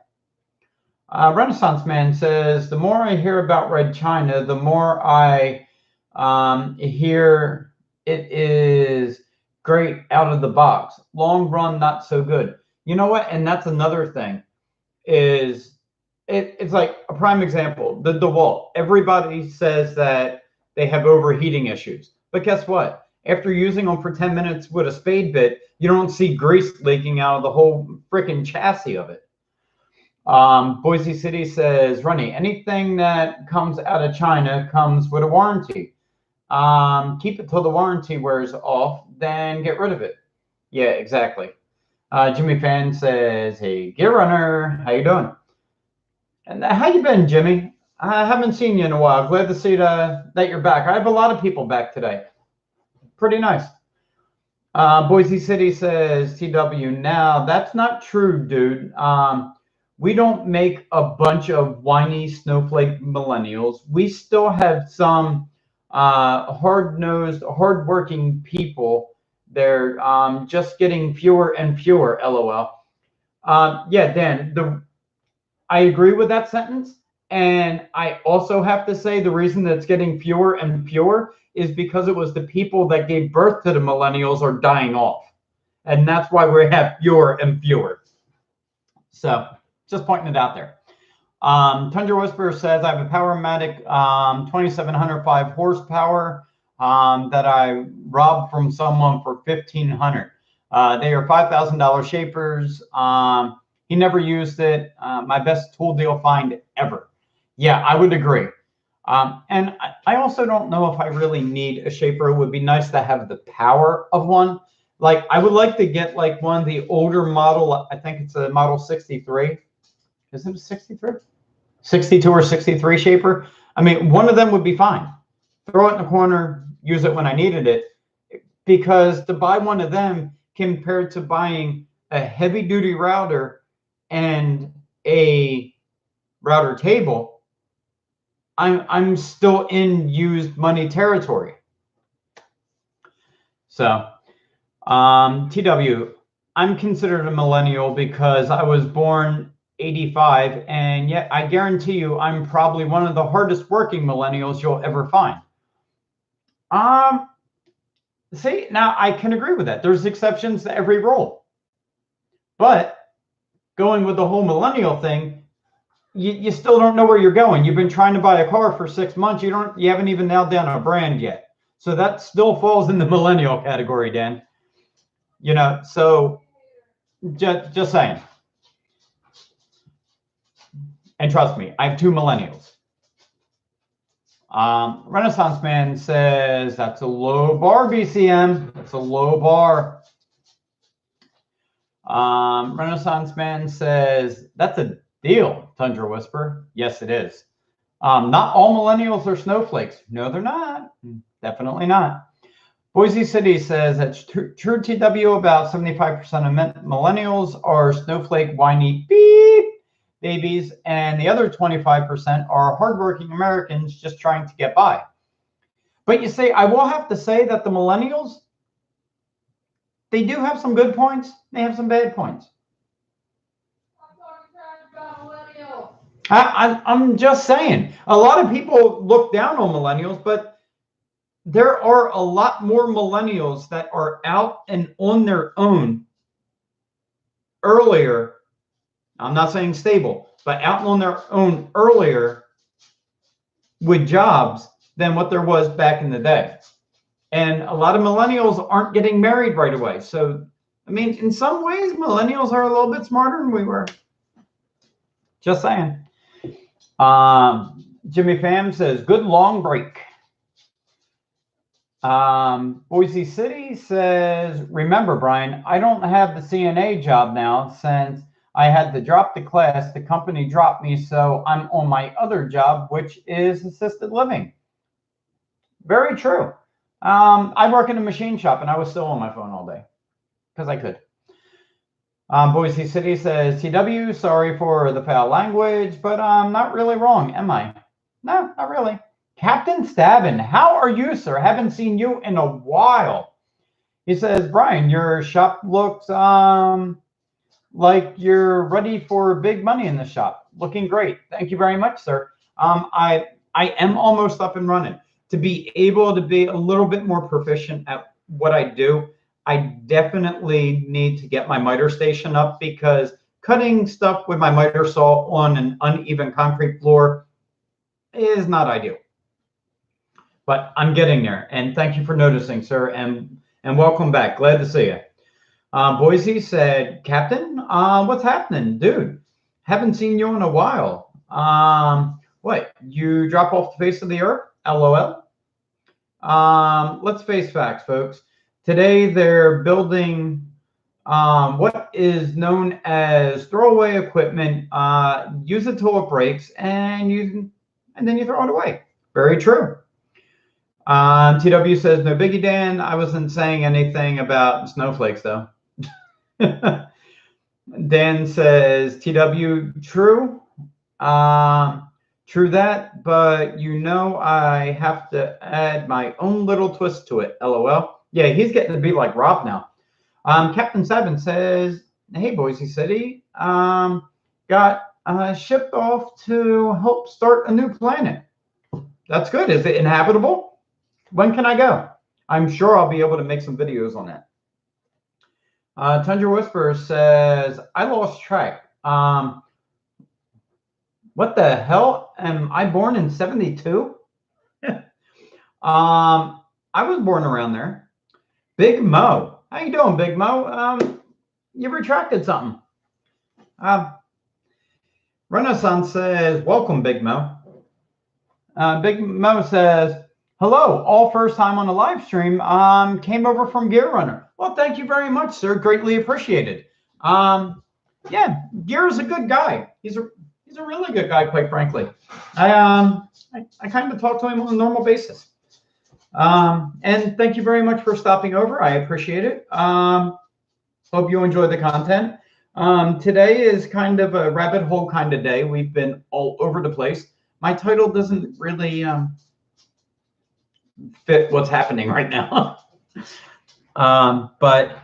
Renaissance Man says, the more I hear about Red China, the more I hear it is great out of the box. Long run, not so good. You know what? And that's another thing, is it's like a prime example, the DeWalt. Everybody says that they have overheating issues. But guess what? After using them for 10 minutes with a spade bit, you don't see grease leaking out of the whole freaking chassis of it. Boise City says, Runny, anything that comes out of China comes with a warranty. Keep it till the warranty wears off, then get rid of it. Yeah, exactly. Jimmy Fan says, hey, Gear Runner, how you doing? And how you been, Jimmy? I haven't seen you in a while. Glad to see that you're back. I have a lot of people back today. Pretty nice. Boise City says, TW, now that's not true, dude. We don't make a bunch of whiny snowflake millennials. We still have some hard-nosed, hard-working people. They're just getting fewer and fewer, LOL. Yeah, Dan, I agree with that sentence. And I also have to say the reason that it's getting fewer and fewer is because it was the people that gave birth to the millennials are dying off. And that's why we have fewer and fewer. So just pointing it out there. Tundra Whisperer says, I have a Powermatic 2705 horsepower that I robbed from someone for $1,500. They are $5,000 shapers. He never used it. My best tool deal find ever. Yeah, I would agree. And I also don't know if I really need a shaper. It would be nice to have the power of one. Like, I would like to get like one of the older model. I think it's a model 63. Is it a 63? 62 or 63 shaper. I mean, one of them would be fine. Throw it in the corner, use it when I needed it. Because to buy one of them compared to buying a heavy duty router and a router table, I'm still in used money territory. So, TW, I'm considered a millennial because I was born 85, and yet I guarantee you I'm probably one of the hardest working millennials you'll ever find. See, now I can agree with that. There's exceptions to every rule. But going with the whole millennial thing, you still don't know where you're going. You've been trying to buy a car for 6 months. You haven't even nailed down a brand yet. So that still falls in the millennial category, Dan. You know, so just saying. And trust me, I have 2 millennials. Renaissance Man says, that's a low bar, BCM. That's a low bar. Renaissance Man says, that's a deal, Tundra Whisper. Yes, it is. Not all millennials are snowflakes. No, they're not. Definitely not. Boise City says that's true TW. About 75% of millennials are snowflake whiny beep babies, and the other 25% are hardworking Americans just trying to get by. But you see, I will have to say that the millennials, they do have some good points. They have some bad points. I'm just saying, a lot of people look down on millennials, but there are a lot more millennials that are out and on their own earlier. I'm not saying stable, but out on their own earlier with jobs than what there was back in the day. And a lot of millennials aren't getting married right away. So, I mean, in some ways, millennials are a little bit smarter than we were. Just saying. Jimmy Pham says, good long break. Boise City says, remember, Brian, I don't have the CNA job now since I had to drop the class. The company dropped me, so I'm on my other job, which is assisted living. Very true. I work in a machine shop, and I was still on my phone all day because I could. Boise City says, TW, sorry for the foul language, but I'm not really wrong, am I? No, not really. Captain Stabin, how are you, sir? Haven't seen you in a while. He says, Brian, your shop looks like you're ready for big money in the shop. Looking great. Thank you very much, sir. I am almost up and running. To be able to be a little bit more proficient at what I do, I definitely need to get my miter station up, because cutting stuff with my miter saw on an uneven concrete floor is not ideal. But I'm getting there, and thank you for noticing, sir, and welcome back. Glad to see you. Boise said, Captain, what's happening? Dude, haven't seen you in a while. What, you drop off the face of the earth? LOL. Let's face facts, folks. Today they're building what is known as throwaway equipment. Use it till it breaks, and then you throw it away. Very true. TW says, no biggie, Dan. I wasn't saying anything about snowflakes, though. Dan says, TW, true. True that, but I have to add my own little twist to it. LOL. Yeah, he's getting to be like Rob now. Captain Seven says, hey, Boise City, got shipped off to help start a new planet. That's good. Is it inhabitable? When can I go? I'm sure I'll be able to make some videos on that. Tundra Whisperer says, I lost track. What the hell? Am I born in 72? I was born around there. Big Mo. How you doing, Big Mo? You retracted something. Renaissance says, welcome, Big Mo. Big Mo says, hello, all first time on a live stream. Came over from Gear Runner. Well, thank you very much, sir. Greatly appreciated. Yeah, Gear is a good guy. He's a really good guy, quite frankly. I kind of talk to him on a normal basis. And thank you very much for stopping over. I appreciate it. Hope you enjoy the content. Today is kind of a rabbit hole kind of day. We've been all over the place. My title doesn't really fit what's happening right now. But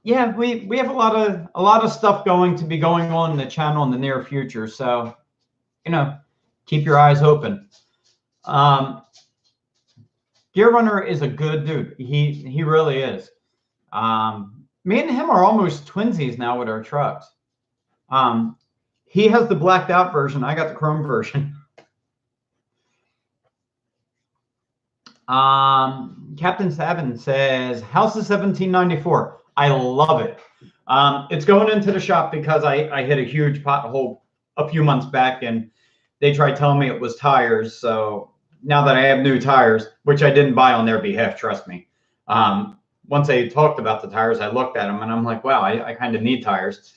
yeah, we have a lot of stuff going on in the channel in the near future. So, keep your eyes open. Gear Runner is a good dude. He really is. Me and him are almost twinsies now with our trucks. He has the blacked out version. I got the chrome version. Captain Savin says, House of 1794. I love it. It's going into the shop because I hit a huge pothole a few months back, and they tried telling me it was tires. So now that I have new tires, which I didn't buy on their behalf, trust me. Once they talked about the tires, I looked at them and I'm like, wow, I kind of need tires.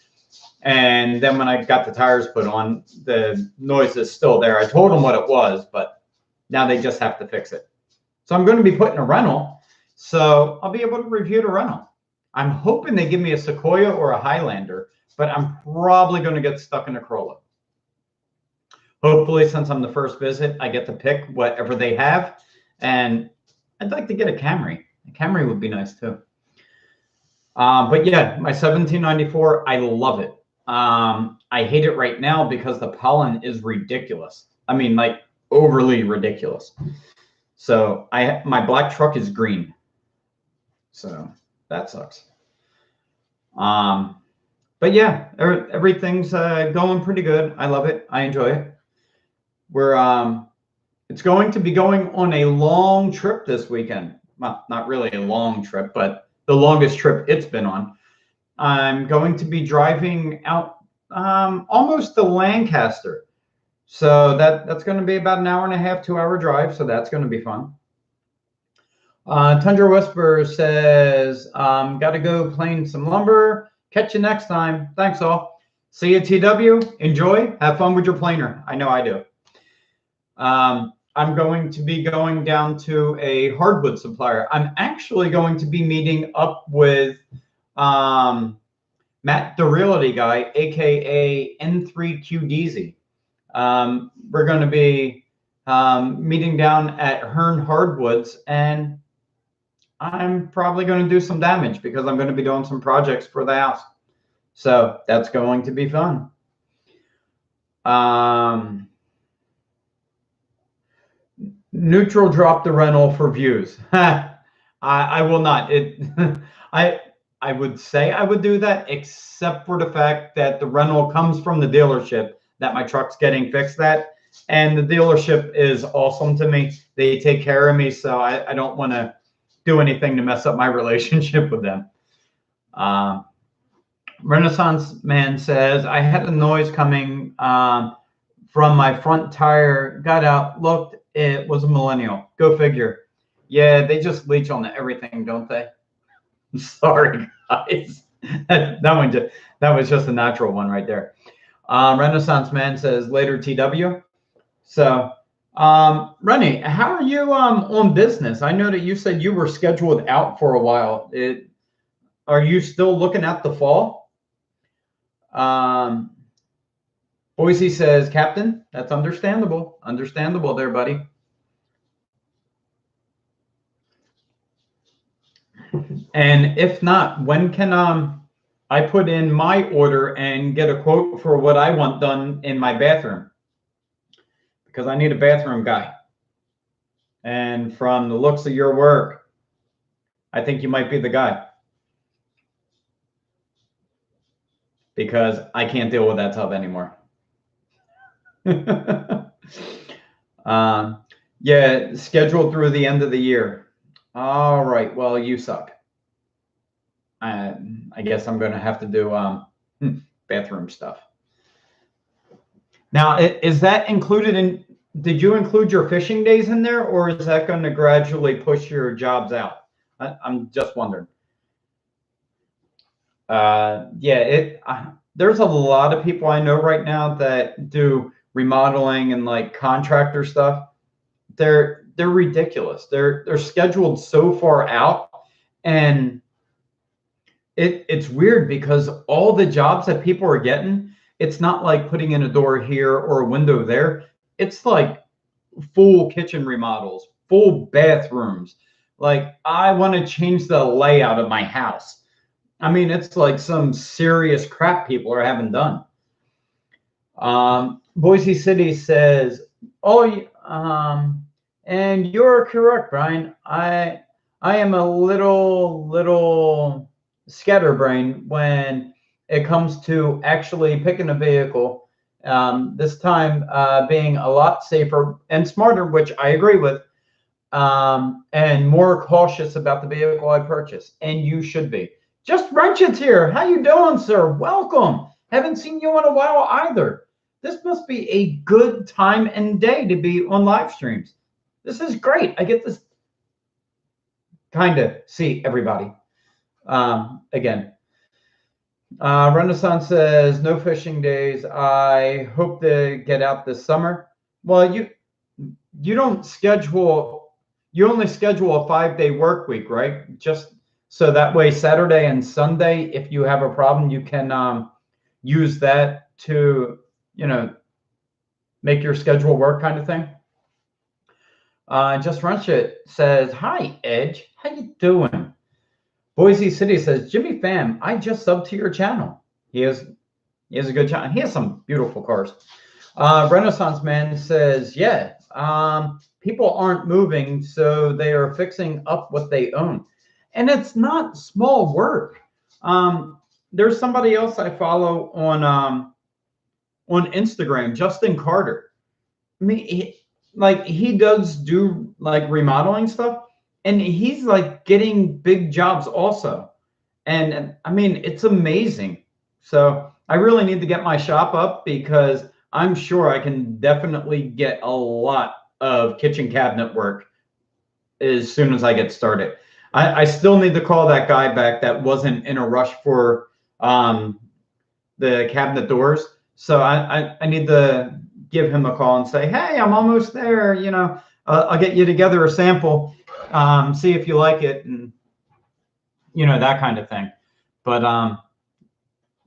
And then when I got the tires put on, the noise is still there. I told them what it was, but now they just have to fix it. So I'm going to be putting a rental. So I'll be able to review the rental. I'm hoping they give me a Sequoia or a Highlander, but I'm probably going to get stuck in a Corolla. Hopefully, since I'm the first visit, I get to pick whatever they have. And I'd like to get a Camry. A Camry would be nice too. But yeah, my 1794, I love it. I hate it right now because the pollen is ridiculous. I mean, like overly ridiculous. So my black truck is green. So that sucks. But yeah, everything's going pretty good. I love it. I enjoy it. It's going to be going on a long trip this weekend. Well, not really a long trip, but the longest trip it's been on. I'm going to be driving out almost to Lancaster. So that's going to be about an hour and a half, 2 hour drive. So that's going to be fun. Tundra Whisperer says, got to go plane some lumber. Catch you next time. Thanks all. See you, TW. Enjoy. Have fun with your planer. I know I do. I'm going to be going down to a hardwood supplier. I'm actually going to be meeting up with Matt, the Realty Guy, aka N3QDZ. We're going to be meeting down at Hearn Hardwoods, and I'm probably going to do some damage because I'm going to be doing some projects for the house. So that's going to be fun. Neutral drop the rental for views. I will not. I would say I would do that, except for the fact that the rental comes from the dealership that my truck's getting fixed at. And the dealership is awesome to me. They take care of me, so I don't want to do anything to mess up my relationship with them. Renaissance Man says, I had a noise coming from my front tire, got out, looked, it was a millennial. Go figure. Yeah, they just leech on everything, don't they? Sorry, guys. that was just a natural one right there. Renaissance Man says, later TW. So, Rennie, how are you on business? I know that you said you were scheduled out for a while. Are you still looking at the fall? Boise says, Captain, that's understandable. Understandable there, buddy. And if not, when can I put in my order and get a quote for what I want done in my bathroom? Because I need a bathroom guy. And from the looks of your work, I think you might be the guy. Because I can't deal with that tub anymore. Yeah, scheduled through the end of the year. All right, well, you suck. I guess I'm going to have to do bathroom stuff. Now, is that included in, did you include your fishing days in there, or is that going to gradually push your jobs out? I'm just wondering. Yeah, there's a lot of people I know right now that do remodeling and like contractor stuff. They're ridiculous. They're scheduled so far out, and it's weird because all the jobs that people are getting, it's not like putting in a door here or a window there. It's like full kitchen remodels, full bathrooms. Like, I want to change the layout of my house. I mean, it's like some serious crap people are having done. Boise City says, oh, and you're correct, Brian. I am a little scatterbrained when it comes to actually picking a vehicle. This time being a lot safer and smarter, which I agree with, and more cautious about the vehicle I purchase. And you should be. Just Wrenchit's here. How you doing, sir? Welcome. Haven't seen you in a while either. This must be a good time and day to be on live streams. This is great. I get this kind of see everybody again. Renaissance says, no fishing days. I hope to get out this summer. Well, you don't schedule, you only schedule a 5-day work week, right? Just so that way Saturday and Sunday, if you have a problem, you can use that to, make your schedule work kind of thing. Just Wrench It says, hi, Edge. How you doing? Boise City says, Jimmy Pham, I just subbed to your channel. He has a good channel. He has some beautiful cars. Renaissance Man says, yeah, people aren't moving, so they are fixing up what they own. And it's not small work. There's somebody else I follow on Instagram, Justin Carter. I mean, he does do like remodeling stuff, and he's like getting big jobs also. And I mean, it's amazing. So I really need to get my shop up because I'm sure I can definitely get a lot of kitchen cabinet work as soon as I get started. I still need to call that guy back that wasn't in a rush for the cabinet doors. So I need to give him a call and say, hey, I'm almost there. I'll get you together a sample, see if you like it, and that kind of thing. But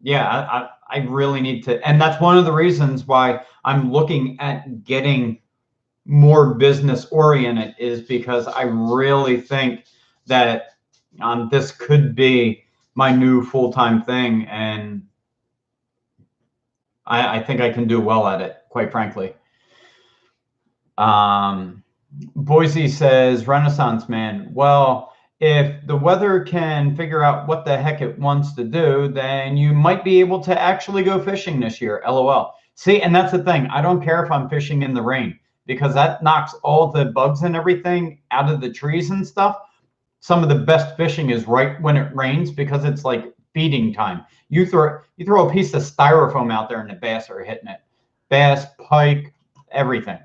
yeah, I really need to, and that's one of the reasons why I'm looking at getting more business oriented, is because I really think that this could be my new full-time thing, and I think I can do well at it, quite frankly. Boise says, Renaissance Man, well, if the weather can figure out what the heck it wants to do, then you might be able to actually go fishing this year. LOL. See, and that's the thing. I don't care if I'm fishing in the rain, because that knocks all the bugs and everything out of the trees and stuff. Some of the best fishing is right when it rains, because it's like feeding time. You throw a piece of styrofoam out there and the bass are hitting it. Bass, pike, everything.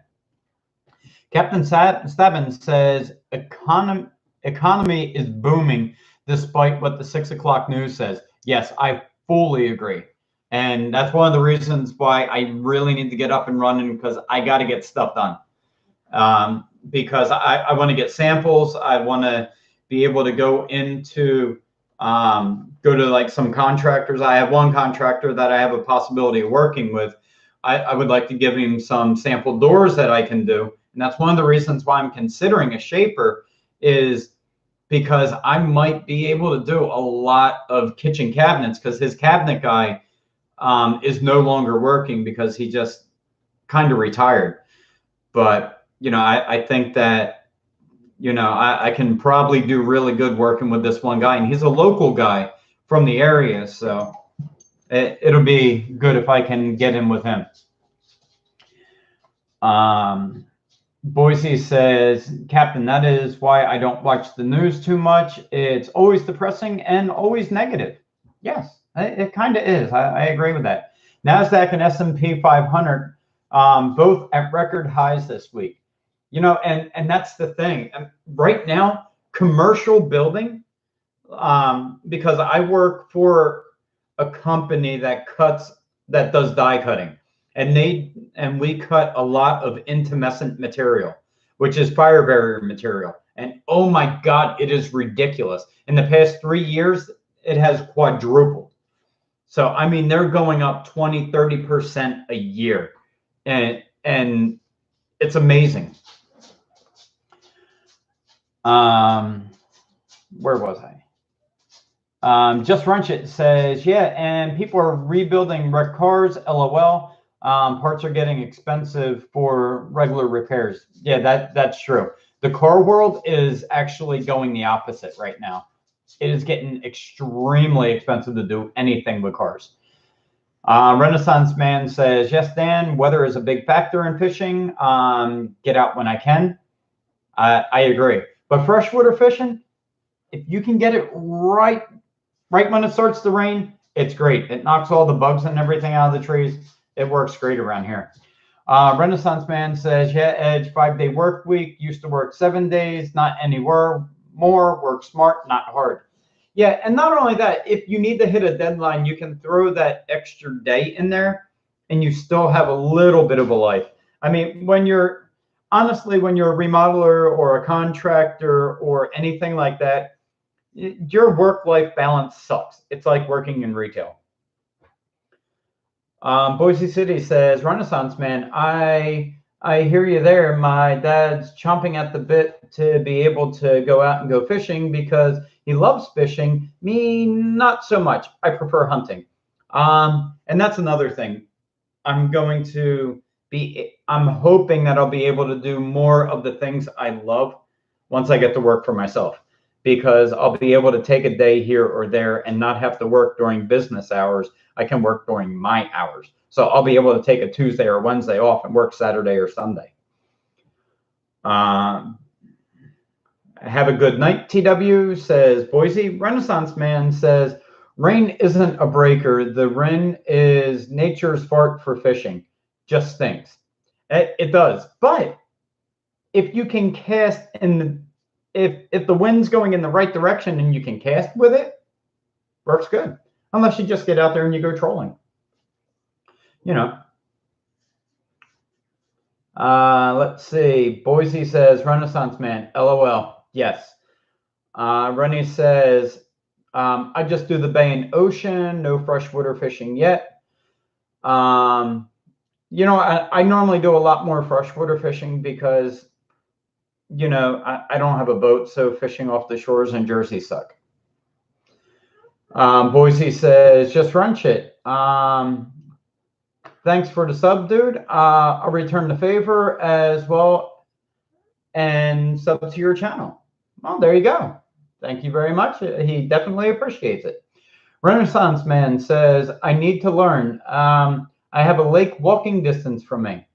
Captain Stebbins says economy is booming despite what the 6 o'clock news says. Yes, I fully agree. And that's one of the reasons why I really need to get up and running, because I got to get stuff done. Because I want to get samples. I want to be able to go into, go to like some contractors. I have one contractor that I have a possibility of working with. I would like to give him some sample doors that I can do. And that's one of the reasons why I'm considering a shaper, is because I might be able to do a lot of kitchen cabinets, because his cabinet guy is no longer working because he just kind of retired. But, I think that, I can probably do really good working with this one guy, and he's a local guy from the area. So it'll be good if I can get in with him. Boise says, Captain, that is why I don't watch the news too much. It's always depressing and always negative. Yes, it kind of is. I agree with that. NASDAQ and S&P 500, both at record highs this week. And that's the thing. Right now, commercial building, because I work for a company that does die cutting. And we cut a lot of intumescent material, which is fire barrier material. And oh my God, it is ridiculous. In the past 3 years, it has quadrupled. So, I mean, they're going up 20, 30% a year. And it's amazing. Where was I? Just Wrench It says, yeah, and people are rebuilding wrecked cars, LOL. Parts are getting expensive for regular repairs. Yeah, that's true. The car world is actually going the opposite right now. It is getting extremely expensive to do anything with cars. Renaissance Man says, yes, Dan, weather is a big factor in fishing. Get out when I can. I agree. But freshwater fishing, if you can get it right when it starts to rain, it's great. It knocks all the bugs and everything out of the trees. It works great around here. Renaissance Man says, yeah, Edge, 5-day work week. Used to work 7 days, not anywhere more. Work smart, not hard. Yeah, and not only that, if you need to hit a deadline, you can throw that extra day in there, and you still have a little bit of a life. I mean, honestly, when you're a remodeler or a contractor or anything like that, your work-life balance sucks. It's like working in retail. Boise City says, Renaissance Man, I hear you there. My dad's chomping at the bit to be able to go out and go fishing because he loves fishing. Me, not so much. I prefer hunting. And that's another thing. I'm hoping that I'll be able to do more of the things I love once I get to work for myself, because I'll be able to take a day here or there and not have to work during business hours. I can work during my hours. So I'll be able to take a Tuesday or Wednesday off and work Saturday or Sunday. Have a good night, TW, says Boise. Renaissance Man says, rain isn't a breaker. The rain is nature's fart for fishing. just stinks. It does. But if you can cast if the wind's going in the right direction and you can cast with it, works good. Unless you just get out there and you go trolling. You know. Let's see. Boise says, Renaissance Man, LOL. Yes. Rennie says, I just do the bay and ocean, no freshwater fishing yet. You know, I normally do a lot more freshwater fishing because, you know, I don't have a boat, so fishing off the shores in Jersey suck. Boise says, just wrench it. Thanks for the sub, dude. I'll return the favor as well and sub to your channel. Well, there you go. Thank you very much. He definitely appreciates it. Renaissance Man says, I need to learn. I have a lake walking distance from me.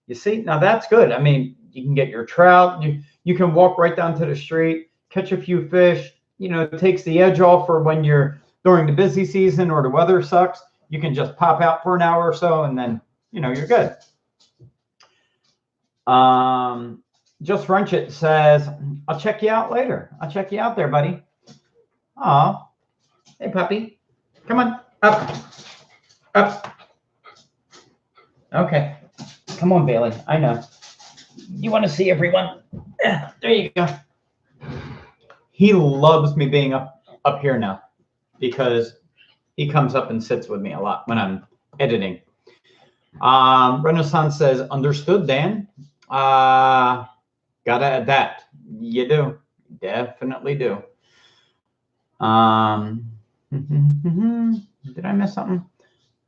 You see, now that's good. I mean, you can get your trout. You can walk right down to the street, catch a few fish. You know, it takes the edge off for when you're during the busy season or the weather sucks. You can just pop out for an hour or so, and then, you know, you're good. Just Wrench It says, I'll check you out later. I'll check you out there, buddy. Aw. Hey, puppy. Come on. Up. Up. Okay. Come on, Bailey. I know. You want to see everyone? Yeah, there you go. He loves me being up here now because he comes up and sits with me a lot when I'm editing. Renaissance says, understood, Dan. Gotta adapt. You do. Definitely do. Did I miss something?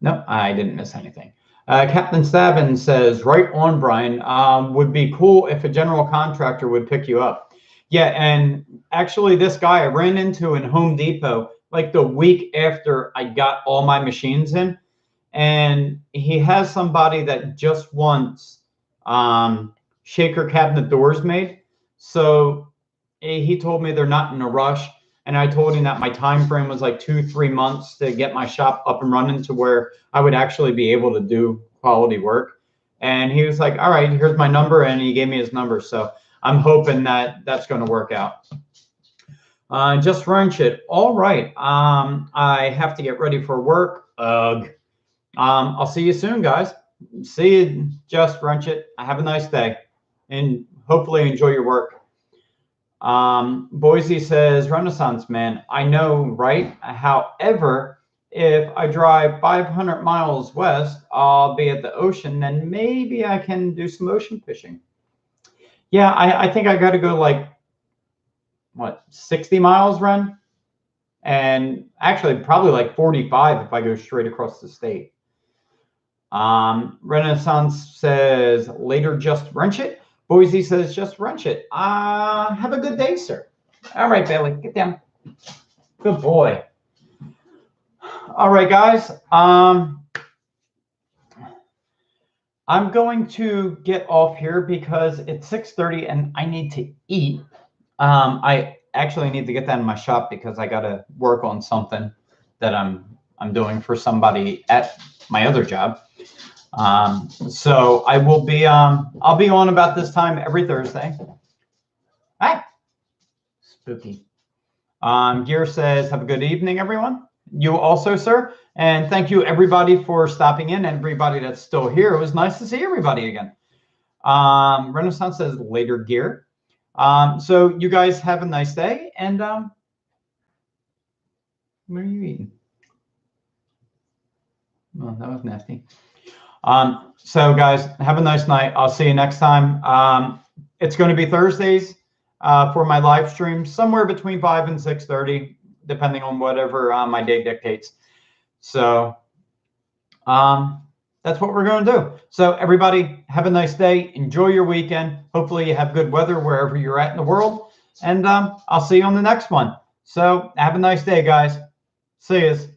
No, I didn't miss anything. Captain Stavin says, right on, Brian. Would be cool if a general contractor would pick you up. Yeah, and actually this guy I ran into in Home Depot like the week after I got all my machines in, and he has somebody that just wants shaker cabinet doors made. So he told me they're not in a rush, and I told him that my time frame was like 2-3 months to get my shop up and running to where I would actually be able to do quality work. And he was like, all right, here's my number, and he gave me his number. So I'm hoping that that's going to work out. Just Wrench It. All right. I have to get ready for work. Ugh. I'll see you soon, guys. See you. Just Wrench It. Have a nice day, and hopefully enjoy your work. Boise says, Renaissance Man, I know, right? However, if I drive 500 miles west, I'll be at the ocean, then maybe I can do some ocean fishing. Yeah, I think I got to go like, what, 60 miles run? And actually probably like 45 if I go straight across the state. Renaissance says, later, just wrench it. Boise says, just wrench it. Have a good day, sir. All right, Bailey, get down. Good boy. All right, guys. I'm going to get off here because it's 6:30 and I need to eat. I actually need to get that in my shop because I got to work on something that I'm doing for somebody at my other job. So I will be I'll be on about this time every Thursday. Hi. Spooky. Gear says, have a good evening, everyone. You also, sir. And thank you, everybody, for stopping in. Everybody that's still here. It was nice to see everybody again. Renaissance says, later, Gear. So you guys have a nice day. And what are you eating? Oh, that was nasty. So guys, have a nice night. I'll see you next time. It's going to be Thursdays for my live stream, somewhere between 5 and 6:30, depending on whatever my day dictates. So that's what we're going to do. So everybody, have a nice day. Enjoy your weekend. Hopefully you have good weather wherever you're at in the world. And I'll see you on the next one. So have a nice day, guys. See yous.